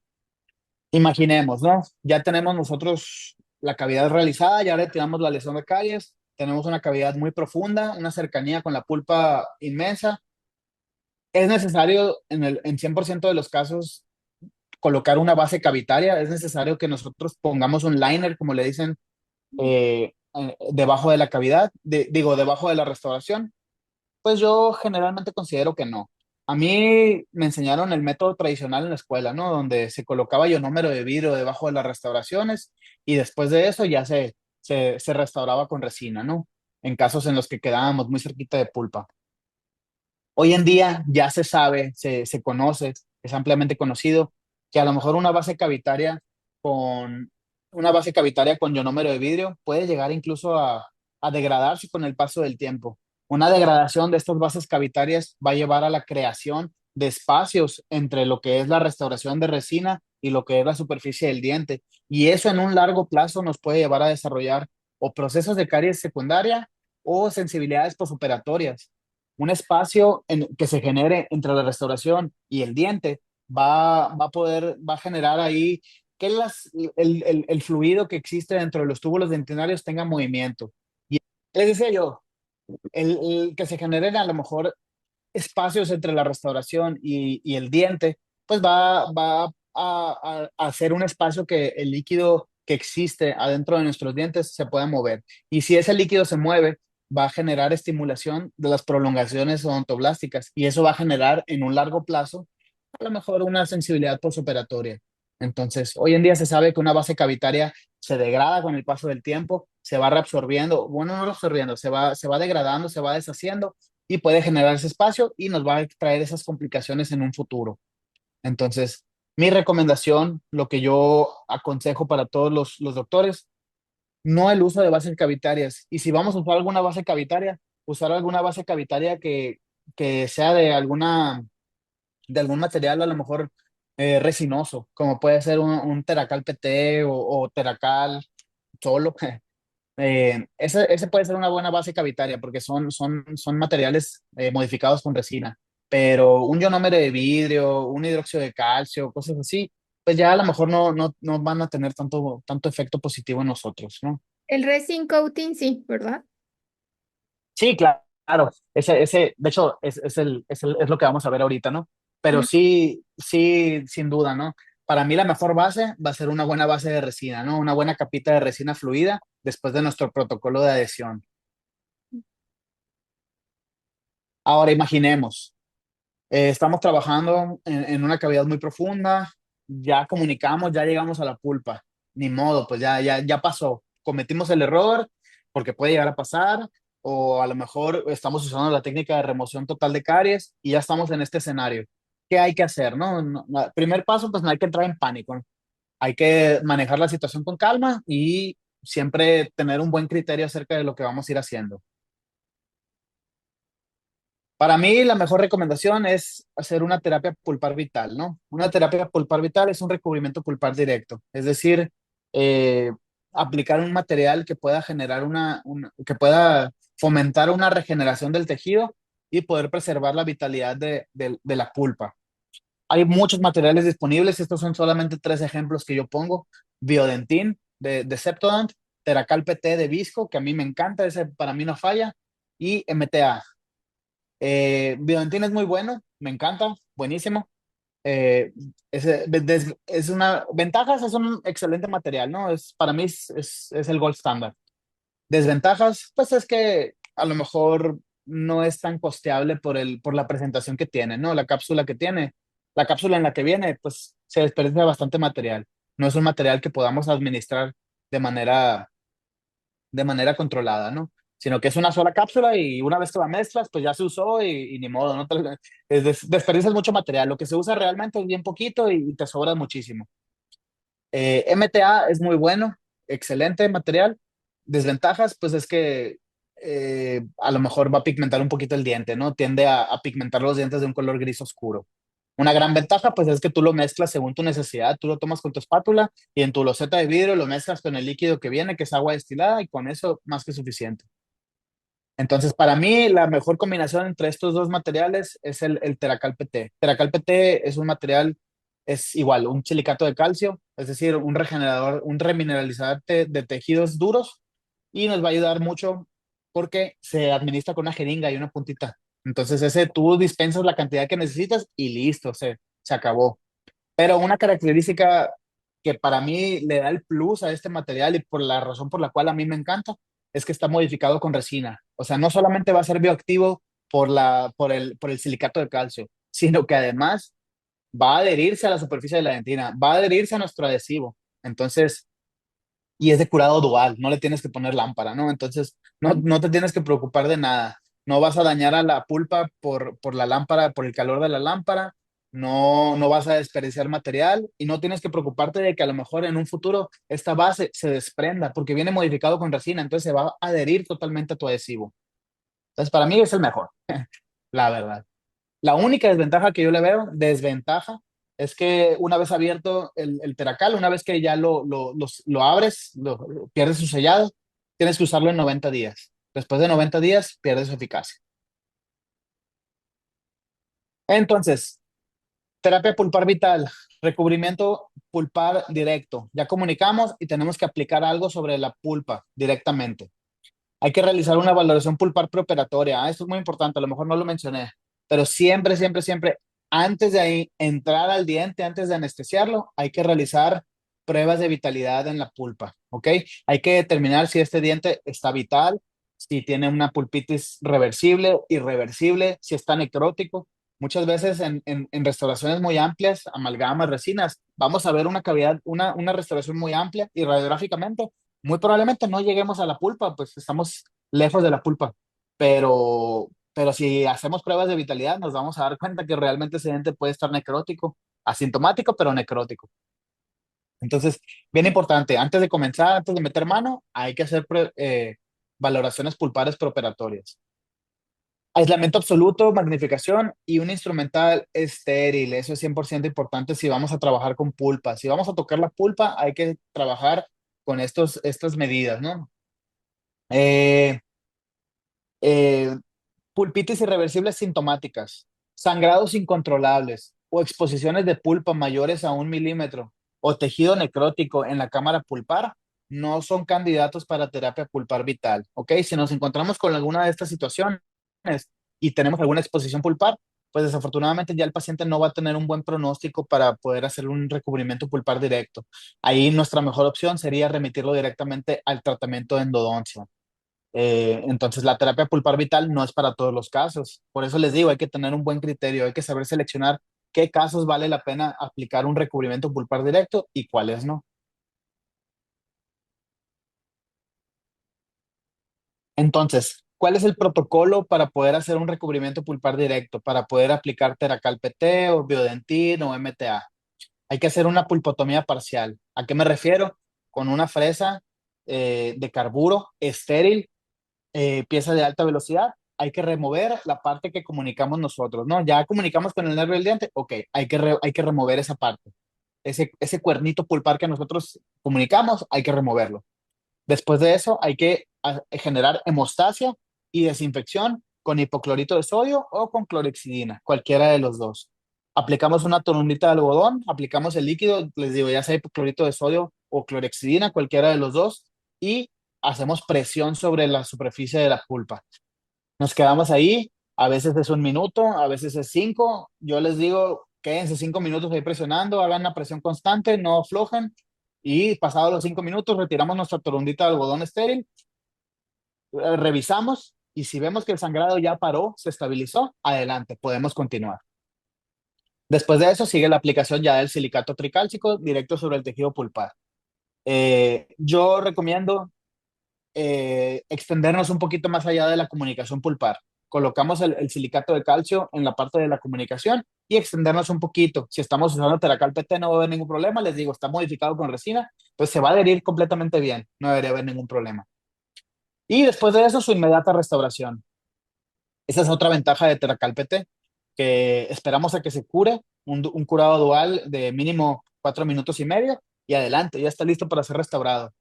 imaginemos, ¿no? Ya tenemos nosotros la cavidad realizada, ya retiramos la lesión de caries, tenemos una cavidad muy profunda, una cercanía con la pulpa inmensa. Es necesario en 100% de los casos colocar una base cavitaria, es necesario que nosotros pongamos un liner, como le dicen, debajo de la cavidad, digo, debajo de la restauración. Pues yo generalmente considero que no. A mí me enseñaron el método tradicional en la escuela, ¿no? Donde se colocaba ionómero de vidrio debajo de las restauraciones y después de eso ya se restauraba con resina, ¿no? En casos en los que quedábamos muy cerquita de pulpa. Hoy en día ya se sabe, se conoce, es ampliamente conocido que a lo mejor con una base cavitaria con ionómero de vidrio puede llegar incluso a degradarse con el paso del tiempo. Una degradación de estas bases cavitarias va a llevar a la creación de espacios entre lo que es la restauración de resina y lo que es la superficie del diente. Y eso en un largo plazo nos puede llevar a desarrollar o procesos de caries secundaria o sensibilidades posoperatorias. Un espacio que se genere entre la restauración y el diente va a generar ahí que el fluido que existe dentro de los túbulos dentinarios tenga movimiento. Y les decía yo, el que se generen a lo mejor espacios entre la restauración y el diente, pues va a hacer un espacio que el líquido que existe adentro de nuestros dientes se pueda mover. Y si ese líquido se mueve, va a generar estimulación de las prolongaciones odontoblásticas y eso va a generar en un largo plazo a lo mejor una sensibilidad postoperatoria. Entonces, hoy en día se sabe que una base cavitaria se degrada con el paso del tiempo, se va reabsorbiendo, bueno, no reabsorbiendo, se va degradando, se va deshaciendo y puede generar ese espacio y nos va a traer esas complicaciones en un futuro. Entonces, mi recomendación, lo que yo aconsejo para todos los doctores, no el uso de bases cavitarias. Y si vamos a usar alguna base cavitaria, usar alguna base cavitaria que sea de algún material a lo mejor resinoso, como puede ser un Teracal PT o Teracal solo. Ese puede ser una buena base cavitaria porque son materiales modificados con resina, pero un ionómero de vidrio, un hidróxido de calcio, cosas así, pues ya a lo mejor no van a tener tanto efecto positivo en nosotros, ¿no? El resin coating, sí, ¿verdad? Sí, claro. De hecho, es lo que vamos a ver ahorita, ¿no? Pero Mm. sí, sí, sin duda, ¿no? Para mí la mejor base va a ser una buena base de resina, ¿no? Una buena capita de resina fluida después de nuestro protocolo de adhesión. Ahora imaginemos, estamos trabajando en una cavidad muy profunda, ya comunicamos, ya llegamos a la pulpa. Ni modo, pues ya pasó. Cometimos el error porque puede llegar a pasar, o a lo mejor estamos usando la técnica de remoción total de caries y ya estamos en este escenario. ¿Qué hay que hacer? Primer paso, pues no hay que entrar en pánico. Hay que manejar la situación con calma y siempre tener un buen criterio acerca de lo que vamos a ir haciendo. Para mí, la mejor recomendación es hacer una terapia pulpar vital, ¿no? Una terapia pulpar vital es un recubrimiento pulpar directo, es decir, eh, aplicar un material que pueda generar que pueda fomentar una regeneración del tejido y poder preservar la vitalidad de la pulpa. Hay muchos materiales disponibles, estos son solamente tres ejemplos que yo pongo: Biodentin de Septodent, Teracal PT de Visco, que a mí me encanta, ese para mí no falla, y MTA. Biodentin es muy bueno, me encanta, buenísimo. Eh, es una ventajas, es un excelente material, ¿no? Para mí es el gold standard. Desventajas, pues es que a lo mejor no es tan costeable por la presentación que tiene, ¿no? La cápsula que tiene, la cápsula en la que viene, pues se desperdicia bastante material. No es un material que podamos administrar de manera controlada, ¿no? Sino que es una sola cápsula y una vez que la mezclas, pues ya se usó y ni modo, ¿no? Desperdicias mucho material. Lo que se usa realmente es bien poquito y te sobra muchísimo. MTA es muy bueno, excelente material. Desventajas, pues es que a lo mejor va a pigmentar un poquito el diente, ¿no? Tiende a pigmentar los dientes de un color gris oscuro. Una gran ventaja, pues es que tú lo mezclas según tu necesidad. Tú lo tomas con tu espátula y en tu loseta de vidrio lo mezclas con el líquido que viene, que es agua destilada, y con eso más que suficiente. Entonces, para mí, la mejor combinación entre estos dos materiales es el Teracal PT. Teracal PT es un material, es igual, un silicato de calcio, es decir, un regenerador, un remineralizador de tejidos duros, y nos va a ayudar mucho porque se administra con una jeringa y una puntita. Entonces, ese tú dispensas la cantidad que necesitas y listo, se acabó. Pero una característica que para mí le da el plus a este material y por la razón por la cual a mí me encanta es que está modificado con resina. O sea, no solamente va a ser bioactivo por el silicato de calcio, sino que además va a adherirse a la superficie de la dentina, va a adherirse a nuestro adhesivo. Entonces, y es de curado dual, no le tienes que poner lámpara, ¿no? Entonces, no te tienes que preocupar de nada. No vas a dañar a la pulpa por la lámpara, por el calor de la lámpara, no vas a desperdiciar material y no tienes que preocuparte de que a lo mejor en un futuro esta base se desprenda porque viene modificado con resina, entonces se va a adherir totalmente a tu adhesivo. Entonces, para mí es el mejor, la verdad. La única desventaja que yo le veo, desventaja, es que una vez abierto el Teracal, una vez que ya lo abres, pierdes su sellado, tienes que usarlo en 90 días. Después de 90 días, pierdes su eficacia. Entonces, terapia pulpar vital, recubrimiento pulpar directo. Ya comunicamos y tenemos que aplicar algo sobre la pulpa directamente. Hay que realizar una valoración pulpar preoperatoria. Esto es muy importante, a lo mejor no lo mencioné, pero siempre, siempre, siempre, antes de ahí entrar al diente, antes de anestesiarlo, hay que realizar pruebas de vitalidad en la pulpa, ¿ok? Hay que determinar si este diente está vital, si tiene una pulpitis reversible, irreversible, si está necrótico. Muchas veces en restauraciones muy amplias, amalgamas, resinas, vamos a ver una cavidad, una restauración muy amplia y radiográficamente muy probablemente no lleguemos a la pulpa, pues estamos lejos de la pulpa, pero si hacemos pruebas de vitalidad nos vamos a dar cuenta que realmente ese diente puede estar necrótico, asintomático, pero necrótico. Entonces, bien importante, antes de comenzar, antes de meter mano, hay que hacer valoraciones pulpares preoperatorias. Aislamiento absoluto, magnificación y un instrumental estéril. Eso es 100% importante si vamos a trabajar con pulpa. Si vamos a tocar la pulpa, hay que trabajar con estas medidas, ¿no? Eh, eh, Pulpitis irreversibles sintomáticas, sangrados incontrolables o exposiciones de pulpa mayores a 1 milímetro o tejido necrótico en la cámara pulpar no son candidatos para terapia pulpar vital, ¿ok? Si nos encontramos con alguna de estas situaciones y tenemos alguna exposición pulpar, pues desafortunadamente ya el paciente no va a tener un buen pronóstico para poder hacer un recubrimiento pulpar directo. Ahí nuestra mejor opción sería remitirlo directamente al tratamiento de endodoncia. Entonces, la terapia pulpar vital no es para todos los casos. Por eso les digo, hay que tener un buen criterio, hay que saber seleccionar qué casos vale la pena aplicar un recubrimiento pulpar directo y cuáles no. Entonces, ¿cuál es el protocolo para poder hacer un recubrimiento pulpar directo? Para poder aplicar Teracal PT o Biodentin o MTA. Hay que hacer una pulpotomía parcial. ¿A qué me refiero? Con una fresa de carburo estéril, pieza de alta velocidad. Hay que remover la parte que comunicamos nosotros, ¿no? Ya comunicamos con el nervio del diente, ok, hay que remover esa parte. Ese cuernito pulpar que nosotros comunicamos, hay que removerlo. Después de eso, hay que generar hemostasia y desinfección con hipoclorito de sodio o con clorexidina, cualquiera de los dos. Aplicamos una torundita de algodón, aplicamos el líquido, les digo, ya sea hipoclorito de sodio o clorexidina, cualquiera de los dos, y hacemos presión sobre la superficie de la pulpa. Nos quedamos ahí, a veces es 1 minuto, a veces es 5. Yo les digo, quédense 5 minutos ahí presionando, hagan una presión constante, no aflojen. Y pasados los 5 minutos, retiramos nuestra torundita de algodón estéril, revisamos y si vemos que el sangrado ya paró, se estabilizó, adelante, podemos continuar. Después de eso sigue la aplicación ya del silicato tricálcico directo sobre el tejido pulpar. Yo recomiendo extendernos un poquito más allá de la comunicación pulpar. Colocamos el silicato de calcio en la parte de la comunicación y extendernos un poquito. Si estamos usando Teracal PT no va a haber ningún problema, les digo, está modificado con resina, pues se va a adherir completamente bien, no debería haber ningún problema. Y después de eso, su inmediata restauración. Esa es otra ventaja de Teracal PT, que esperamos a que se cure, un curado dual de mínimo 4 minutos y medio y adelante, ya está listo para ser restaurado.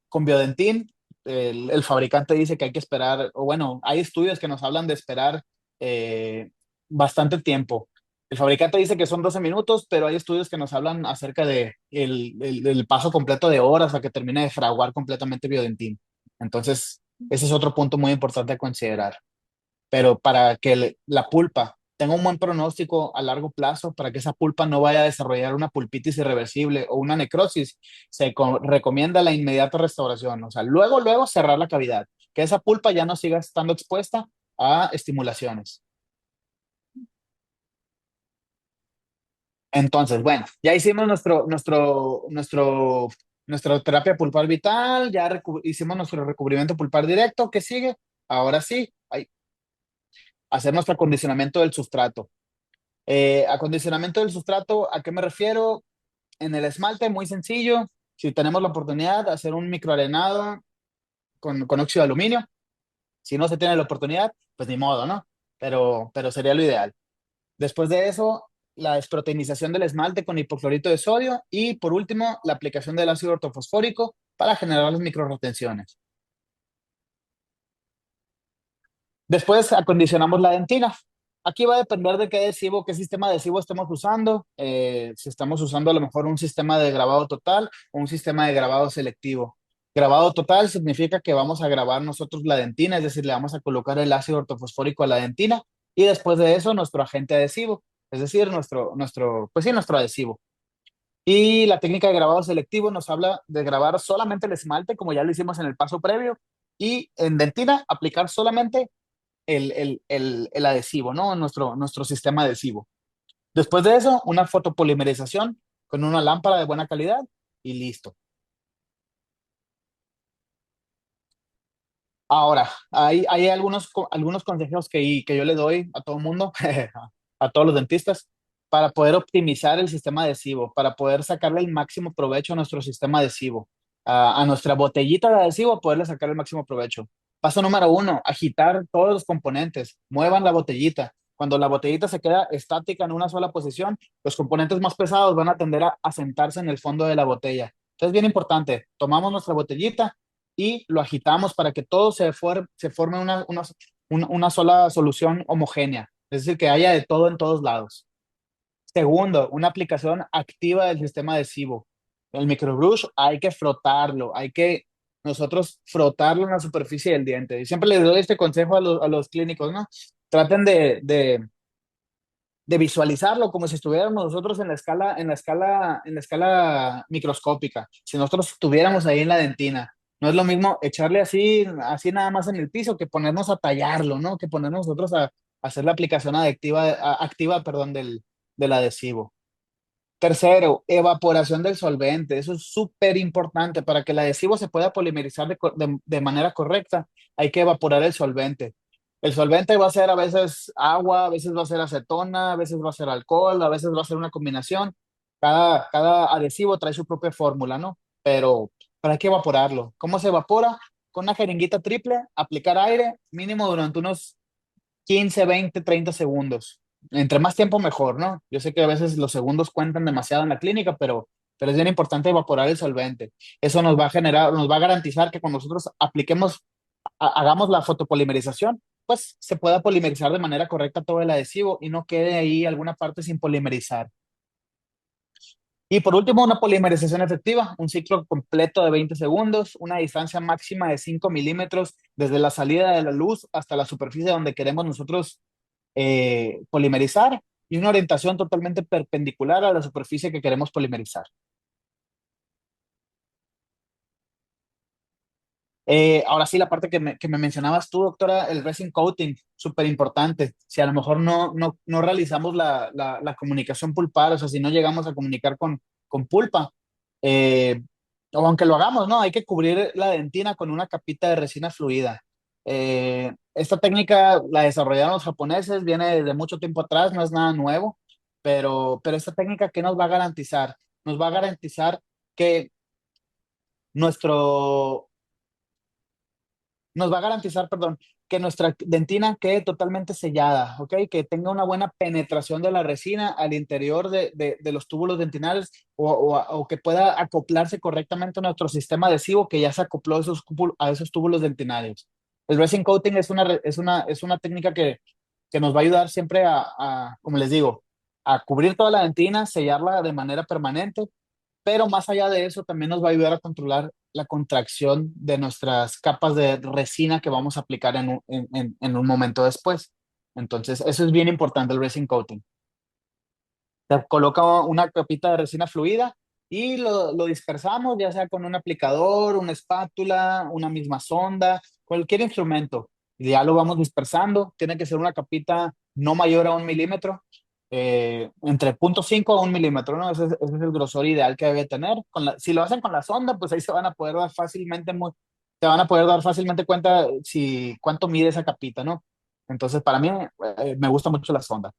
Con Biodentin, el fabricante dice que hay que esperar, o bueno, hay estudios que nos hablan de esperar bastante tiempo. El fabricante dice que son 12 minutos, pero hay estudios que nos hablan acerca de el paso completo de horas a que termine de fraguar completamente Biodentin. Entonces, ese es otro punto muy importante a considerar. Pero para que la pulpa tenga un buen pronóstico a largo plazo, para que esa pulpa no vaya a desarrollar una pulpitis irreversible o una necrosis, se recomienda la inmediata restauración. O sea, luego cerrar la cavidad, que esa pulpa ya no siga estando expuesta a estimulaciones. Entonces, bueno, ya hicimos nuestra terapia pulpar vital, ya hicimos nuestro recubrimiento pulpar directo. ¿Qué sigue? Ahora sí, hacer nuestro acondicionamiento del sustrato. Acondicionamiento del sustrato, ¿a qué me refiero? En el esmalte, muy sencillo. Si tenemos la oportunidad de hacer un microarenado con óxido de aluminio, si no se tiene la oportunidad, pues ni modo, ¿no? Pero sería lo ideal. Después de eso, la desproteinización del esmalte con hipoclorito de sodio y por último, la aplicación del ácido ortofosfórico para generar las microretenciones. Después acondicionamos la dentina. Aquí va a depender de qué adhesivo, qué sistema adhesivo estemos usando. Si estamos usando a lo mejor un sistema de grabado total o un sistema de grabado selectivo. Grabado total significa que vamos a grabar nosotros la dentina, es decir, le vamos a colocar el ácido ortofosfórico a la dentina y después de eso nuestro agente adhesivo, es decir, pues sí, nuestro adhesivo. Y la técnica de grabado selectivo nos habla de grabar solamente el esmalte, como ya lo hicimos en el paso previo, y en dentina aplicar solamente el adhesivo, ¿no? Nuestro sistema adhesivo. Después de eso, una fotopolimerización con una lámpara de buena calidad y listo. Ahora, hay algunos consejos que yo le doy a todo el mundo, a todos los dentistas, para poder optimizar el sistema adhesivo, para poder sacarle el máximo provecho a nuestro sistema adhesivo, a nuestra botellita de adhesivo, poderle sacar el máximo provecho. Paso número 1, agitar todos los componentes, muevan la botellita. Cuando la botellita se queda estática en una sola posición, los componentes más pesados van a tender a sentarse en el fondo de la botella. Entonces, bien importante, tomamos nuestra botellita, y lo agitamos para que todo se forme una sola solución homogénea, es decir, que haya de todo en todos lados. Segundo, una aplicación activa del sistema adhesivo. El microbrush hay que frotarlo, hay que nosotros frotarlo en la superficie del diente. Y siempre les doy este consejo a los clínicos, ¿no? Traten de visualizarlo como si estuviéramos nosotros en la escala microscópica, si nosotros estuviéramos ahí en la dentina. No es lo mismo echarle así nada más en el piso que ponernos a tallarlo, ¿no? Que ponernos nosotros hacer la aplicación activa, perdón, del adhesivo. Tercero, evaporación del solvente. Eso es súper importante. Para que el adhesivo se pueda polimerizar de manera correcta, hay que evaporar el solvente. El solvente va a ser a veces agua, a veces va a ser acetona, a veces va a ser alcohol, a veces va a ser una combinación. Cada adhesivo trae su propia fórmula, ¿no? Pero hay que evaporarlo. ¿Cómo se evapora? Con una jeringuita triple, aplicar aire mínimo durante unos 15, 20, 30 segundos. Entre más tiempo mejor, ¿no? Yo sé que a veces los segundos cuentan demasiado en la clínica, pero es bien importante evaporar el solvente. Eso nos va a generar, nos va a garantizar que cuando nosotros hagamos la fotopolimerización, pues se pueda polimerizar de manera correcta todo el adhesivo y no quede ahí alguna parte sin polimerizar. Y por último, una polimerización efectiva, un ciclo completo de 20 segundos, una distancia máxima de 5 milímetros desde la salida de la luz hasta la superficie donde queremos nosotros polimerizar y una orientación totalmente perpendicular a la superficie que queremos polimerizar. Ahora sí, la parte que me mencionabas tú, doctora, el resin coating, súper importante. Si a lo mejor no realizamos la comunicación pulpar, o sea, si no llegamos a comunicar con pulpa, eh, o aunque lo hagamos, ¿no? Hay que cubrir la dentina con una capita de resina fluida. Esta técnica la desarrollaron los japoneses, viene de mucho tiempo atrás, no es nada nuevo, pero esta técnica, ¿qué nos va a garantizar? Nos va a garantizar que nuestro nos va a garantizar, perdón, que nuestra dentina quede totalmente sellada, ¿ok? Que tenga una buena penetración de la resina al interior de los túbulos dentinales o que pueda acoplarse correctamente a nuestro sistema adhesivo que ya se acopló a esos túbulos dentinarios. El resin coating es una técnica que nos va a ayudar siempre como les digo, a cubrir toda la dentina, sellarla de manera permanente, pero más allá de eso también nos va a ayudar a controlar la contracción de nuestras capas de resina que vamos a aplicar en un momento después. Entonces, eso es bien importante, el resin coating. Se coloca una capita de resina fluida y lo dispersamos, ya sea con un aplicador, una espátula, una misma sonda, cualquier instrumento. Y ya lo vamos dispersando. Tiene que ser una capita no mayor a 1 milímetro, entre 0,5 a 1 milímetro, ¿no? Ese es el grosor ideal que debe tener. Si lo hacen con la sonda, pues ahí se van a poder dar fácilmente cuenta cuánto mide esa capita, ¿no? Entonces, para mí, me gusta mucho la sonda.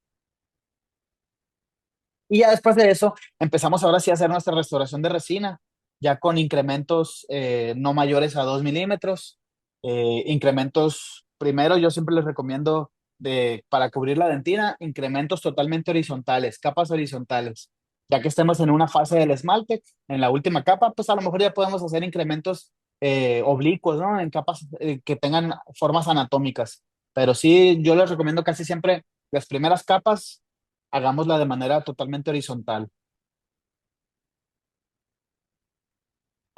Y ya después de eso, empezamos ahora sí a hacer nuestra restauración de resina, ya con incrementos no mayores a 2 milímetros. Incrementos, primero yo siempre les recomiendo para cubrir la dentina, incrementos totalmente horizontales, capas horizontales. Ya que estemos en una fase del esmalte, en la última capa, pues a lo mejor ya podemos hacer incrementos oblicuos, ¿no? En capas que tengan formas anatómicas. Pero sí, yo les recomiendo casi siempre las primeras capas hagámosla de manera totalmente horizontal.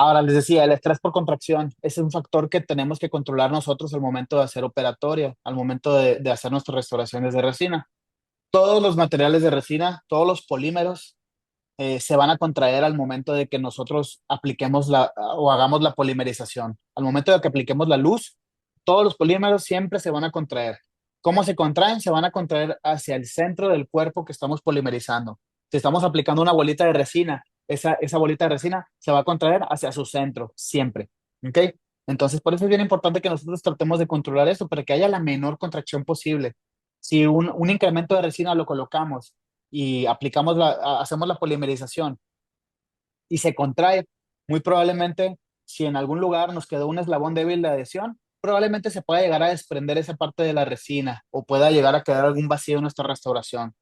Ahora les decía, el estrés por contracción es un factor que tenemos que controlar nosotros al momento de hacer operatoria, al momento de hacer nuestras restauraciones de resina. Todos los materiales de resina, todos los polímeros se van a contraer al momento de que nosotros apliquemos o hagamos la polimerización. Al momento de que apliquemos la luz, todos los polímeros siempre se van a contraer. ¿Cómo se contraen? Se van a contraer hacia el centro del cuerpo que estamos polimerizando. Si estamos aplicando una bolita de resina, esa bolita de resina se va a contraer hacia su centro, siempre. ¿Ok? Entonces, por eso es bien importante que nosotros tratemos de controlar esto para que haya la menor contracción posible. Si un incremento de resina lo colocamos y hacemos la polimerización y se contrae, muy probablemente, si en algún lugar nos quedó un eslabón débil de adhesión, probablemente se pueda llegar a desprender esa parte de la resina o pueda llegar a quedar algún vacío en nuestra restauración.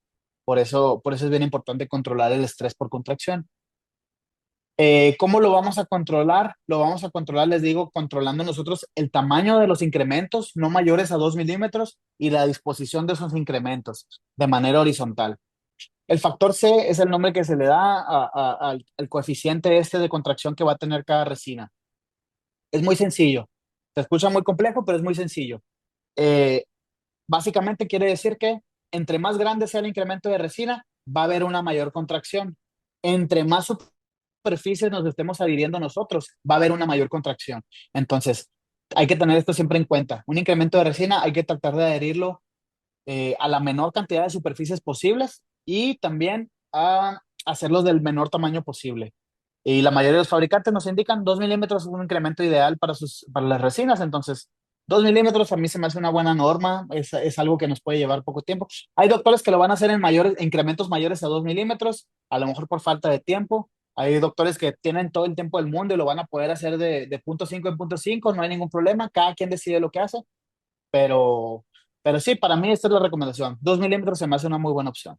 Por eso es bien importante controlar el estrés por contracción. ¿Cómo lo vamos a controlar? Lo vamos a controlar, les digo, controlando nosotros el tamaño de los incrementos, no mayores a 2 milímetros, y la disposición de esos incrementos de manera horizontal. El factor C es el nombre que se le da al coeficiente este de contracción que va a tener cada resina. Es muy sencillo. Se escucha muy complejo, pero es muy sencillo. Eh, Básicamente quiere decir que entre más grande sea el incremento de resina, va a haber una mayor contracción. Entre más superficies nos estemos adhiriendo nosotros, va a haber una mayor contracción. Entonces, hay que tener esto siempre en cuenta. Un incremento de resina hay que tratar de adherirlo a la menor cantidad de superficies posibles y también a hacerlos del menor tamaño posible. Y la mayoría de los fabricantes nos indican 2 milímetros es un incremento ideal para las resinas, entonces 2 milímetros a mí se me hace una buena norma, es algo que nos puede llevar poco tiempo. Hay doctores que lo van a hacer en incrementos mayores a 2 milímetros, a lo mejor por falta de tiempo. Hay doctores que tienen todo el tiempo del mundo y lo van a poder hacer de punto 5 en punto 5, no hay ningún problema, cada quien decide lo que hace, pero, pero sí, para mí esta es la recomendación. 2 milímetros se me hace una muy buena opción.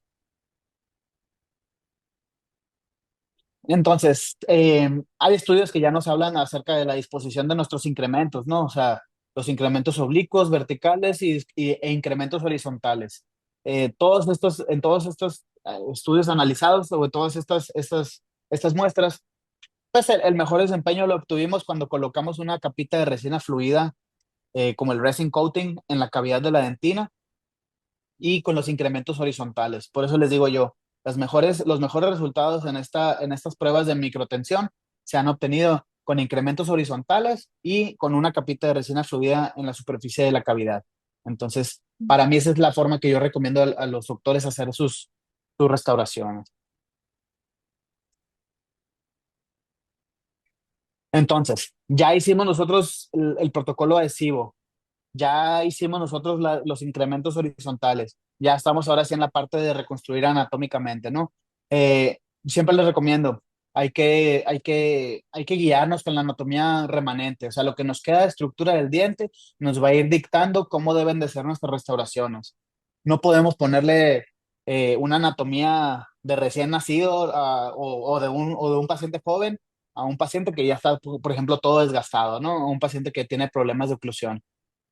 Entonces, hay estudios que ya nos hablan acerca de la disposición de nuestros incrementos, ¿no? O sea, los incrementos oblicuos, verticales e incrementos horizontales. En todos estos estudios analizados o en todas estas muestras, pues el mejor desempeño lo obtuvimos cuando colocamos una capita de resina fluida, como el resin coating, en la cavidad de la dentina y con los incrementos horizontales. Por eso les digo yo, los mejores resultados en estas pruebas de microtensión se han obtenido con incrementos horizontales y con una capita de resina fluida en la superficie de la cavidad. Entonces, para mí esa es la forma que yo recomiendo a los doctores hacer sus restauraciones. Entonces, ya hicimos nosotros el protocolo adhesivo, ya hicimos nosotros los incrementos horizontales, ya estamos ahora sí en la parte de reconstruir anatómicamente, ¿no? Siempre les recomiendo, hay que guiarnos con la anatomía remanente, o sea, lo que nos queda de estructura del diente nos va a ir dictando cómo deben de ser nuestras restauraciones. No podemos ponerle una anatomía de recién nacido o de un paciente joven a un paciente que ya está, por ejemplo, todo desgastado, ¿no? A un paciente que tiene problemas de oclusión,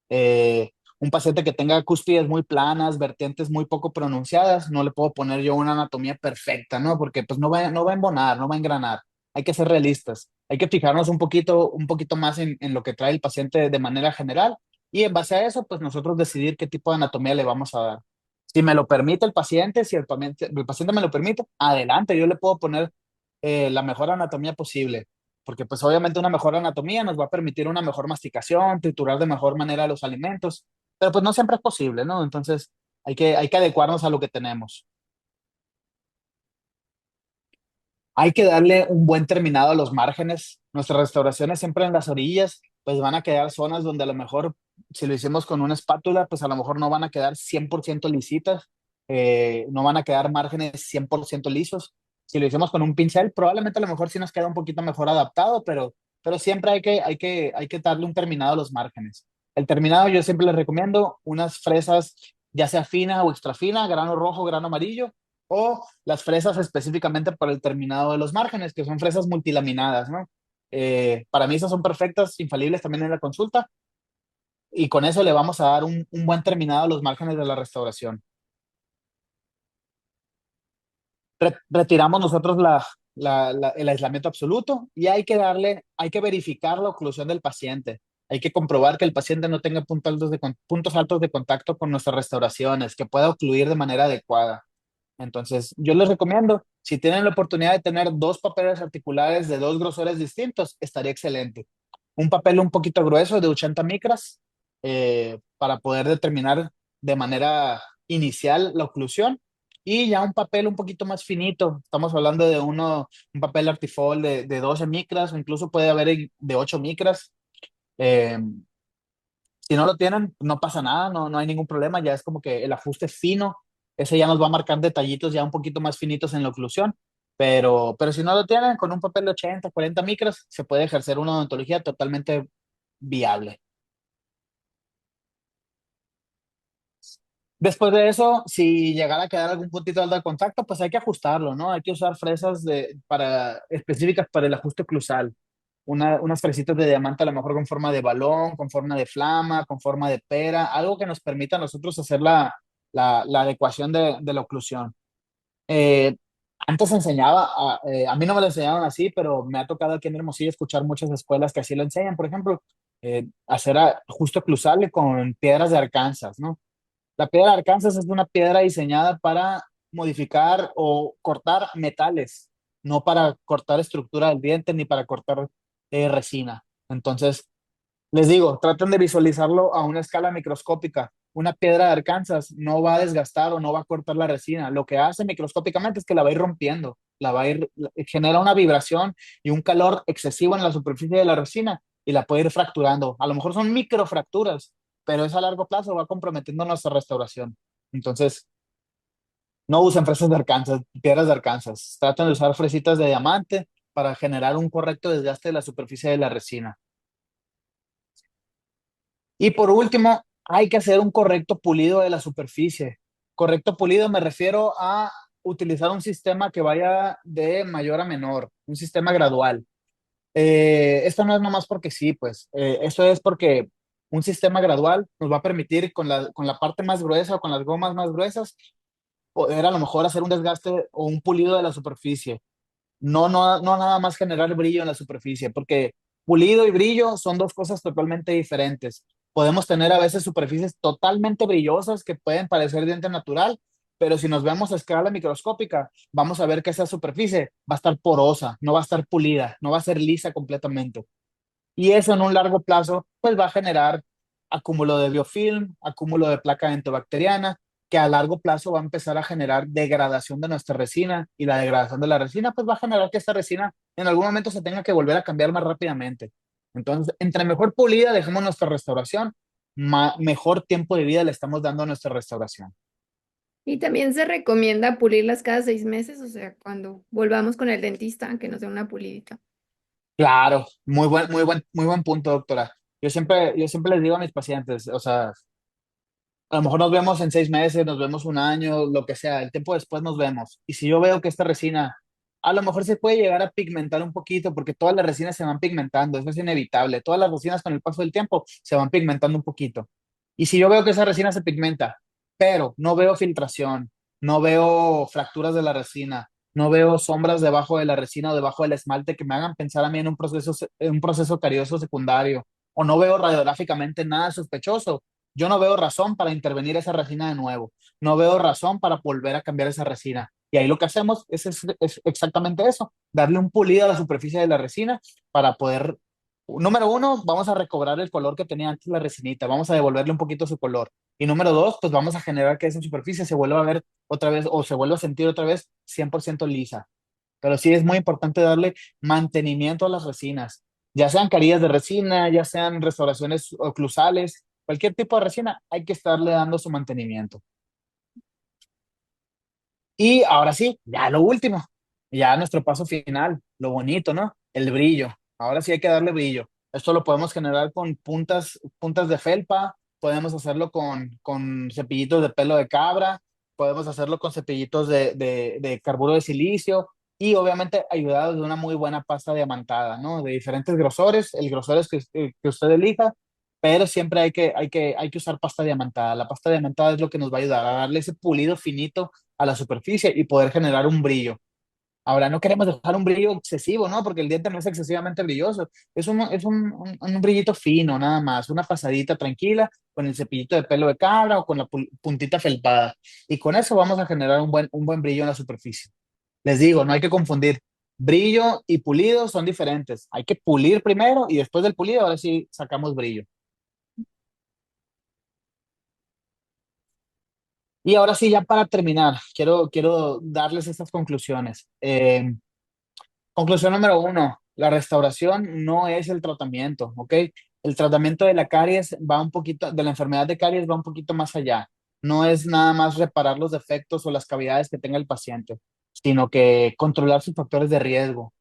un paciente que tenga cúspides muy planas, vertientes muy poco pronunciadas, no le puedo poner yo una anatomía perfecta, ¿no? Porque pues no va a embonar, no va a engranar. Hay que ser realistas, hay que fijarnos un poquito más en lo que trae el paciente de manera general y en base a eso, pues nosotros decidir qué tipo de anatomía le vamos a dar. Si me lo permite el paciente, si el paciente me lo permite, adelante, yo le puedo poner la mejor anatomía posible, porque pues obviamente una mejor anatomía nos va a permitir una mejor masticación, triturar de mejor manera los alimentos, pero pues no siempre es posible, ¿no? Entonces hay que adecuarnos a lo que tenemos. Hay que darle un buen terminado a los márgenes. Nuestras restauraciones siempre en las orillas, pues van a quedar zonas donde a lo mejor, si lo hicimos con una espátula, pues a lo mejor no van a quedar 100% lisitas, no van a quedar márgenes 100% lisos. Si lo hicimos con un pincel, probablemente a lo mejor sí nos queda un poquito mejor adaptado, pero siempre hay que darle un terminado a los márgenes. El terminado yo siempre les recomiendo unas fresas, ya sea fina o extra fina, grano rojo, grano amarillo, o las fresas específicamente para el terminado de los márgenes, que son fresas multilaminadas, ¿no? Para mí esas son perfectas, infalibles también en la consulta, y con eso le vamos a dar un buen terminado a los márgenes de la restauración. Retiramos nosotros el aislamiento absoluto y hay que verificar la oclusión del paciente. Hay que comprobar que el paciente no tenga puntos altos de contacto con nuestras restauraciones, que pueda ocluir de manera adecuada. Entonces, yo les recomiendo, si tienen la oportunidad de tener dos papeles articulares de dos grosores distintos, estaría excelente. Un papel un poquito grueso de 80 micras, para poder determinar de manera inicial la oclusión, y ya un papel un poquito más finito. Estamos hablando de un papel Artifol de 12 micras, o incluso puede haber de 8 micras. Eh, si no lo tienen, no pasa nada, no hay ningún problema, ya es como que el ajuste fino, ese ya nos va a marcar detallitos ya un poquito más finitos en la oclusión, pero si no lo tienen, con un papel de 80, 40 micras, se puede ejercer una odontología totalmente viable. Después de eso, si llegara a quedar algún puntito alto de contacto, pues hay que ajustarlo, ¿no? Hay que usar fresas específicas para el ajuste oclusal. Unas fresitas de diamante a lo mejor con forma de balón, con forma de flama, con forma de pera, algo que nos permita a nosotros hacer la adecuación de la oclusión. Eh, Antes se enseñaba, a mí no me lo enseñaron así, pero me ha tocado aquí en Hermosillo escuchar muchas escuelas que así lo enseñan. Por ejemplo, hacer ajuste oclusal con piedras de Arkansas, ¿no? La piedra de Arkansas es una piedra diseñada para modificar o cortar metales, no para cortar estructura del diente ni para cortar resina. Entonces, les digo, traten de visualizarlo a una escala microscópica. una piedra de Arkansas no va a desgastar o no va a cortar la resina. Lo que hace microscópicamente es que la va a ir rompiendo, genera una vibración y un calor excesivo en la superficie de la resina y la puede ir fracturando. A lo mejor son microfracturas, pero eso a largo plazo va comprometiendo nuestra restauración. Entonces, no usen fresas de Arkansas, piedras de Arkansas. Traten de usar fresitas de diamante para generar un correcto desgaste de la superficie de la resina. Y por último, hay que hacer un correcto pulido de la superficie. Correcto pulido me refiero a utilizar un sistema que vaya de mayor a menor, un sistema gradual. Esto no es nomás porque sí, pues. Esto es porque un sistema gradual nos va a permitir con la parte más gruesa o con las gomas más gruesas poder a lo mejor hacer un desgaste o un pulido de la superficie. No nada más generar brillo en la superficie, porque pulido y brillo son dos cosas totalmente diferentes. Podemos tener a veces superficies totalmente brillosas que pueden parecer diente natural, pero si nos vemos a escala microscópica, vamos a ver que esa superficie va a estar porosa, no va a estar pulida, no va a ser lisa completamente. Y eso en un largo plazo, pues va a generar acúmulo de biofilm, acúmulo de placa entobacteriana, que a largo plazo va a empezar a generar degradación de nuestra resina y la degradación de la resina, pues va a generar que esta resina en algún momento se tenga que volver a cambiar más rápidamente. Entonces, entre mejor pulida dejemos nuestra restauración, mejor tiempo de vida le estamos dando a nuestra restauración. Y también se recomienda pulirlas cada 6 meses, o sea, cuando volvamos con el dentista, que nos dé una pulidita. Claro, muy buen punto, doctora. Yo siempre les digo a mis pacientes, o sea, a lo mejor nos vemos en 6 meses, nos vemos un año, lo que sea, el tiempo después nos vemos. Y si yo veo que esta resina a lo mejor se puede llegar a pigmentar un poquito, porque todas las resinas se van pigmentando, eso es inevitable. Todas las resinas con el paso del tiempo se van pigmentando un poquito. Y si yo veo que esa resina se pigmenta, pero no veo filtración, no veo fracturas de la resina, no veo sombras debajo de la resina o debajo del esmalte que me hagan pensar a mí en un proceso carioso secundario, o no veo radiográficamente nada sospechoso, yo no veo razón para intervenir esa resina de nuevo. No veo razón para volver a cambiar esa resina. Y ahí lo que hacemos es exactamente eso, darle un pulido a la superficie de la resina para poder, número uno, vamos a recobrar el color que tenía antes la resinita, vamos a devolverle un poquito su color. Y número dos, pues vamos a generar que esa superficie se vuelva a ver otra vez o se vuelva a sentir otra vez 100% lisa. Pero sí es muy importante darle mantenimiento a las resinas, ya sean carillas de resina, ya sean restauraciones oclusales, cualquier tipo de resina, hay que estarle dando su mantenimiento. Y ahora sí, ya lo último, ya nuestro paso final, lo bonito, ¿no? El brillo. Ahora sí hay que darle brillo. Esto lo podemos generar con puntas de felpa, podemos hacerlo con cepillitos de pelo de cabra, podemos hacerlo con cepillitos de carburo de silicio y obviamente ayudados de una muy buena pasta diamantada, ¿no? De diferentes grosores, el grosor es que usted elija, pero siempre hay que usar pasta diamantada. La pasta diamantada es lo que nos va a ayudar a darle ese pulido finito a la superficie y poder generar un brillo. Ahora, no queremos dejar un brillo excesivo, ¿no? Porque el diente no es excesivamente brilloso. Un brillito fino, nada más. Una pasadita tranquila con el cepillito de pelo de cabra o con la puntita felpada. Y con eso vamos a generar un buen brillo en la superficie. Les digo, no hay que confundir. Brillo y pulido son diferentes. Hay que pulir primero y después del pulido, ahora sí sacamos brillo. Y ahora sí, ya para terminar, quiero darles estas conclusiones. Conclusión número uno, la restauración no es el tratamiento, ¿ok? El tratamiento de la caries va un poquito, de la enfermedad de caries va un poquito más allá. No es nada más reparar los defectos o las cavidades que tenga el paciente, sino que controlar sus factores de riesgo,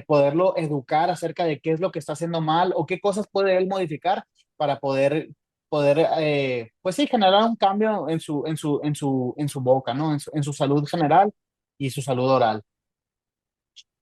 poderlo educar acerca de qué es lo que está haciendo mal o qué cosas puede él modificar para poder pues sí, generar un cambio en su boca, ¿no? En su salud general y su salud oral.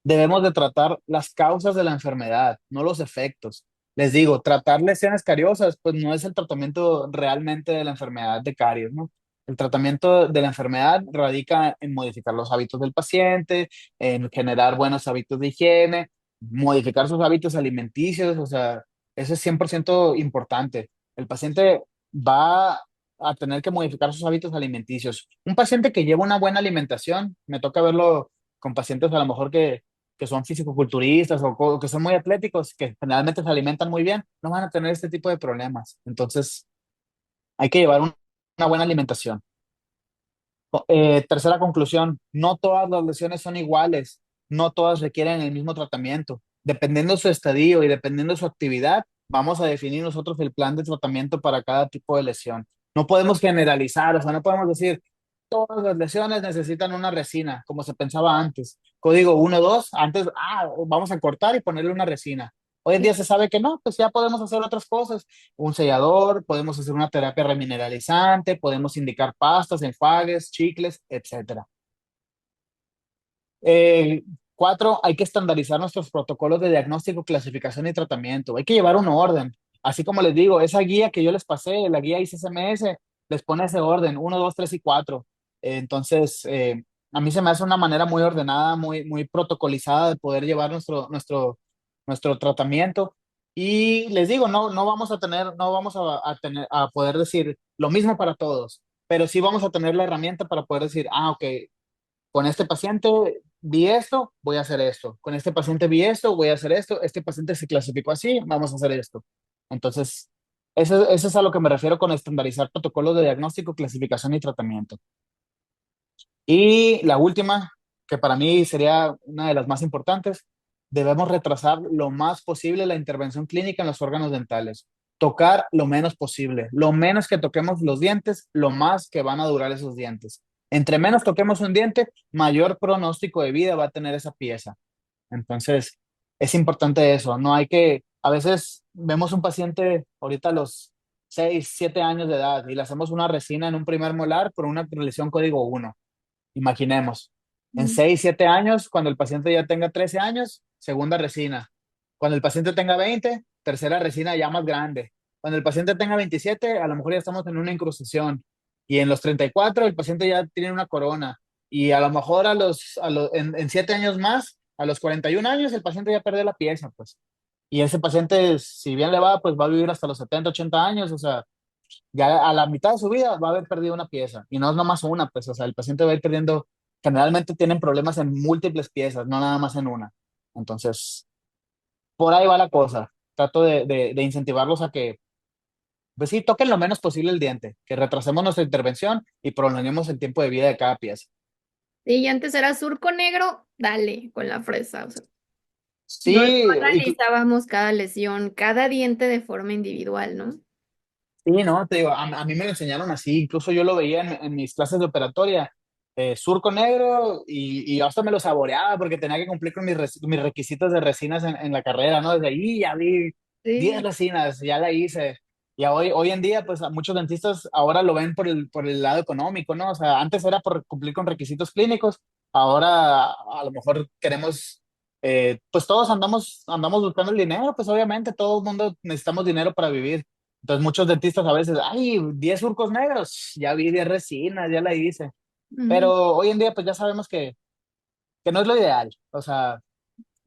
Debemos de tratar las causas de la enfermedad, no los efectos. Les digo, tratar lesiones cariosas, pues no es el tratamiento realmente de la enfermedad de caries, ¿no? El tratamiento de la enfermedad radica en modificar los hábitos del paciente, en generar buenos hábitos de higiene, modificar sus hábitos alimenticios, o sea, eso es 100% importante. El paciente va a tener que modificar sus hábitos alimenticios. Un paciente que lleva una buena alimentación, me toca verlo con pacientes a lo mejor que son fisicoculturistas o que son muy atléticos, que generalmente se alimentan muy bien, no van a tener este tipo de problemas. Entonces, hay que llevar una buena alimentación. Tercera conclusión, no todas las lesiones son iguales, no todas requieren el mismo tratamiento. Dependiendo de su estadio y dependiendo de su actividad, vamos a definir nosotros el plan de tratamiento para cada tipo de lesión. No podemos generalizar, o sea, no podemos decir todas las lesiones necesitan una resina, como se pensaba antes. Código 1, 2, antes, vamos a cortar y ponerle una resina. Hoy en día se sabe que no, pues ya podemos hacer otras cosas, un sellador, podemos hacer una terapia remineralizante, podemos indicar pastas, enjuagues, chicles, etcétera. Eh, Cuatro, hay que estandarizar nuestros protocolos de diagnóstico, clasificación y tratamiento. Hay que llevar un orden. Así como les digo, esa guía que yo les pasé, la guía ICSMS, les pone ese orden, 1, 2, 3 y 4. A mí se me hace una manera muy ordenada, muy protocolizada de poder llevar nuestro tratamiento. Y les digo, no vamos a tener, no vamos a tener, a poder decir lo mismo para todos, pero sí vamos a tener la herramienta para poder decir, ok, con este paciente vi esto, voy a hacer esto. Con este paciente vi esto, voy a hacer esto. Este paciente se clasificó así, vamos a hacer esto. Entonces, eso es a lo que me refiero con estandarizar protocolos de diagnóstico, clasificación y tratamiento. Y la última, que para mí sería una de las más importantes, debemos retrasar lo más posible la intervención clínica en los órganos dentales. Tocar lo menos posible. Lo menos que toquemos los dientes, lo más que van a durar esos dientes. Entre menos toquemos un diente, mayor pronóstico de vida va a tener esa pieza. Entonces, es importante eso. No hay que, a veces vemos un paciente ahorita a los 6 7 años de edad y le hacemos una resina en un primer molar por una lesión código 1. Imaginemos, en Mm. 6 7 años, cuando el paciente ya tenga 13 años, segunda resina. Cuando el paciente tenga 20, tercera resina ya más grande. Cuando el paciente tenga 27, a lo mejor ya estamos en una incrustación. Y en los 34, el paciente ya tiene una corona. Y a lo mejor en 7 años más, a los 41 años, el paciente ya perdió la pieza, pues. Y ese paciente, si bien le va, pues va a vivir hasta los 70 80 años, o sea, ya a la mitad de su vida va a haber perdido una pieza y no es nomás una, pues, o sea, el paciente va a ir perdiendo, generalmente tienen problemas en múltiples piezas, no nada más en una. Entonces, por ahí va la cosa. Trato de incentivarlos a que, pues sí, toquen lo menos posible el diente, que retrasemos nuestra intervención y prolonguemos el tiempo de vida de cada pieza. Y antes era surco negro, dale, con la fresa. O sea, no, no Sí, analizábamos cada lesión, cada diente de forma individual, ¿no? sí, no, te digo, a mí me lo enseñaron así, incluso yo lo veía en mis clases de operatoria, surco negro y yo hasta me lo saboreaba porque tenía que cumplir con mis requisitos de resinas en la carrera, ¿no? Desde ahí ya vi 10 Sí. resinas, ya la hice. Y hoy en día, pues a muchos dentistas ahora lo ven por el lado económico, ¿no? O sea, antes era por cumplir con requisitos clínicos, ahora a lo mejor queremos, pues todos andamos buscando el dinero, pues obviamente todo el mundo necesitamos dinero para vivir. Entonces muchos dentistas a veces, ay, 10 surcos negros, ya vi 10 resinas, ya la hice. Ujú. Pero hoy en día pues ya sabemos que no es lo ideal. O sea,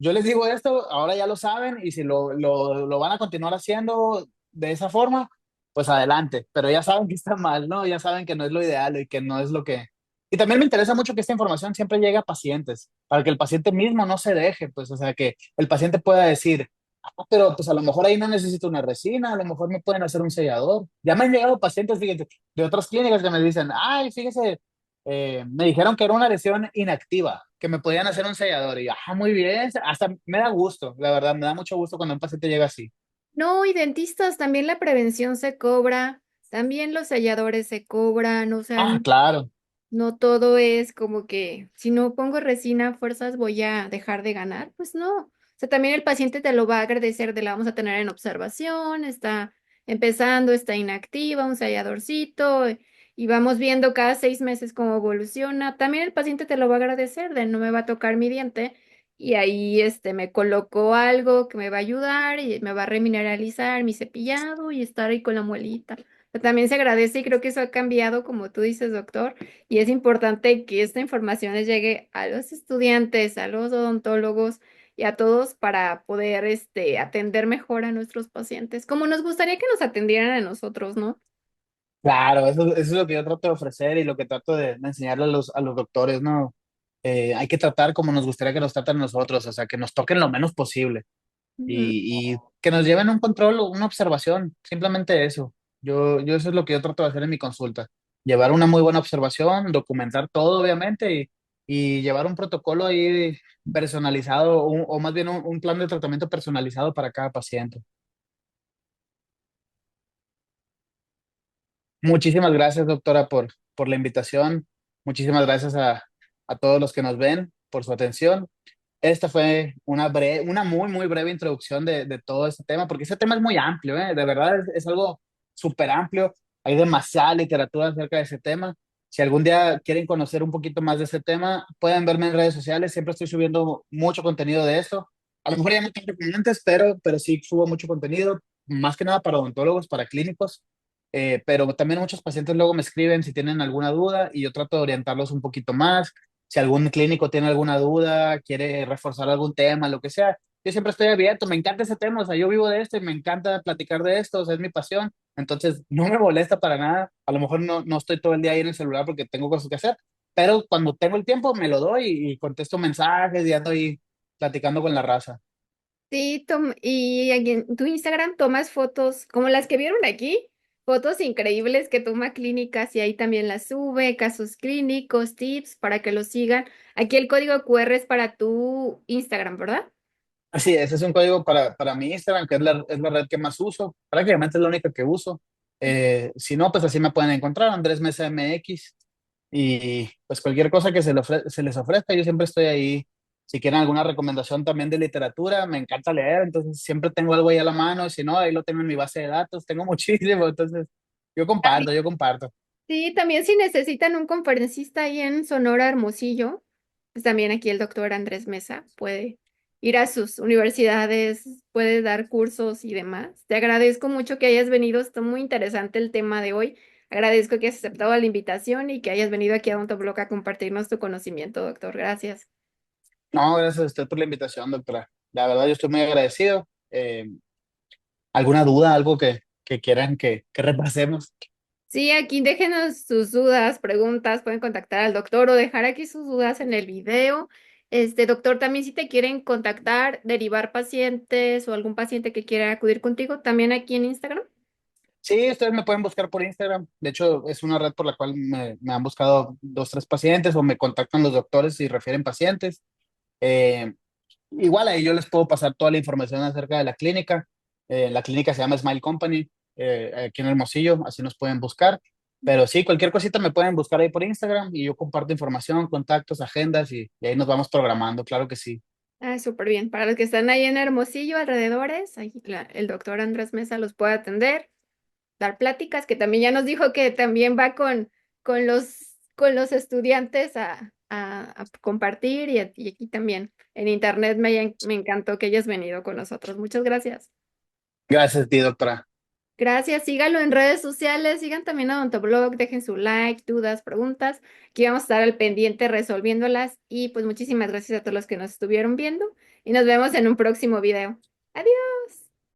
yo les digo esto, ahora ya lo saben y si lo van a continuar haciendo de esa forma, pues adelante. Pero ya saben que está mal, ¿no? Ya saben que no es lo ideal y que no es lo que... Y también me interesa mucho que esta información siempre llegue a pacientes, para que el paciente mismo no se deje, pues, o sea, que el paciente pueda decir, pero pues a lo mejor ahí no necesito una resina, a lo mejor me pueden hacer un sellador. Ya me han llegado pacientes, fíjate, de otras clínicas que me dicen, ay, fíjese, me dijeron que era una lesión inactiva, que me podían hacer un sellador. Y yo, muy bien, hasta me da gusto, la verdad, me da mucho gusto cuando un paciente llega así. No, y dentistas, también la prevención se cobra, también los selladores se cobran, o sea, Claro, no todo es como que si no pongo resina a fuerzas voy a dejar de ganar, pues no. O sea, también el paciente te lo va a agradecer de la vamos a tener en observación, está empezando, está inactiva, un selladorcito, y vamos viendo cada 6 meses cómo evoluciona. También el paciente te lo va a agradecer de no me va a tocar mi diente y ahí me colocó algo que me va a ayudar y me va a remineralizar mi cepillado y estar ahí con la muelita. También se agradece y creo que eso ha cambiado, como tú dices, doctor, y es importante que esta información les llegue a los estudiantes, a los odontólogos y a todos para poder atender mejor a nuestros pacientes, como nos gustaría que nos atendieran a nosotros, ¿no? claro, eso es lo que yo trato de ofrecer y lo que trato de enseñarle a los doctores, ¿no? Hay que tratar como nos gustaría que nos traten a nosotros, o sea, que nos toquen lo menos posible Ujú. y que nos lleven un control, una observación, simplemente eso. Yo eso es lo que yo trato de hacer en mi consulta. Llevar una muy buena observación, documentar todo, obviamente, y llevar un protocolo ahí personalizado, o más bien un plan de tratamiento personalizado para cada paciente. Muchísimas gracias, doctora, por la invitación. Muchísimas gracias a todos los que nos ven por su atención. Esta fue una muy, muy breve introducción de todo este tema, porque este tema es muy amplio, ¿eh? De verdad es algo súper amplio. Hay demasiada literatura acerca de ese tema. Si algún día quieren conocer un poquito más de ese tema, pueden verme en redes sociales. Siempre estoy subiendo mucho contenido de eso. A lo mejor ya no tanto como antes, pero sí subo mucho contenido, más que nada para odontólogos, para clínicos. Pero también muchos pacientes luego me escriben si tienen alguna duda y yo trato de orientarlos un poquito más. Si algún clínico tiene alguna duda, quiere reforzar algún tema, lo que sea, yo siempre estoy abierto, me encanta ese tema, o sea, yo vivo de esto y me encanta platicar de esto, o sea, es mi pasión, entonces no me molesta para nada, a lo mejor no estoy todo el día ahí en el celular porque tengo cosas que hacer, pero cuando tengo el tiempo me lo doy y contesto mensajes y ando ahí platicando con la raza. Sí, y aquí en tu Instagram tomas fotos como las que vieron aquí, fotos increíbles que toma clínicas y ahí también las sube, casos clínicos, tips para que los sigan. Aquí el código QR es para tu Instagram, ¿verdad? Así es, es un código para mi Instagram, que es la red que más uso, prácticamente es la única que uso. Si no, pues así me pueden encontrar, Andrés Mesa MX. Y pues cualquier cosa que se les ofrezca, yo siempre estoy ahí. Si quieren alguna recomendación también de literatura, me encanta leer, entonces siempre tengo algo ahí a la mano, y si no, ahí lo tengo en mi base de datos, tengo muchísimo, entonces También. yo comparto. Sí, también si necesitan un conferencista ahí en Sonora Hermosillo, pues también aquí el doctor Andrés Mesa puede ir a sus universidades, puede dar cursos y demás. Te agradezco mucho que hayas venido, está muy interesante el tema de hoy. Agradezco que hayas aceptado la invitación y que hayas venido aquí a Odontoblog a compartirnos tu conocimiento, doctor. Gracias. No, gracias a usted por la invitación, doctora. La verdad, yo estoy muy agradecido. ¿Alguna duda, algo que quieran que repasemos? Sí, aquí déjenos sus dudas, preguntas, pueden contactar al doctor o dejar aquí sus dudas en el video. Doctor, también si te quieren contactar, derivar pacientes o algún paciente que quiera acudir contigo, también aquí en Instagram. Sí, ustedes me pueden buscar por Instagram. De hecho, es una red por la cual me han buscado dos, tres pacientes o me contactan los doctores y refieren pacientes. Eh, Igual ahí yo les puedo pasar toda la información acerca de la clínica. La clínica se llama Smile Company, aquí en Hermosillo, así nos pueden buscar. Pero sí, cualquier cosita me pueden buscar ahí por Instagram y yo comparto información, contactos, agendas y ahí nos vamos programando, claro que sí. Ah, súper bien. Para los que están ahí en Hermosillo, alrededores, ahí el doctor Andrés Mesa los puede atender, dar pláticas, que también ya nos dijo que también va con los estudiantes a compartir y aquí también en internet me encantó que hayas venido con nosotros. Muchas gracias. Gracias a ti, doctora. Gracias, síganlo en redes sociales, sigan también a Odontoblog, dejen su like, dudas, preguntas, aquí vamos a estar al pendiente resolviéndolas y pues muchísimas gracias a todos los que nos estuvieron viendo y nos vemos en un próximo video. Adiós.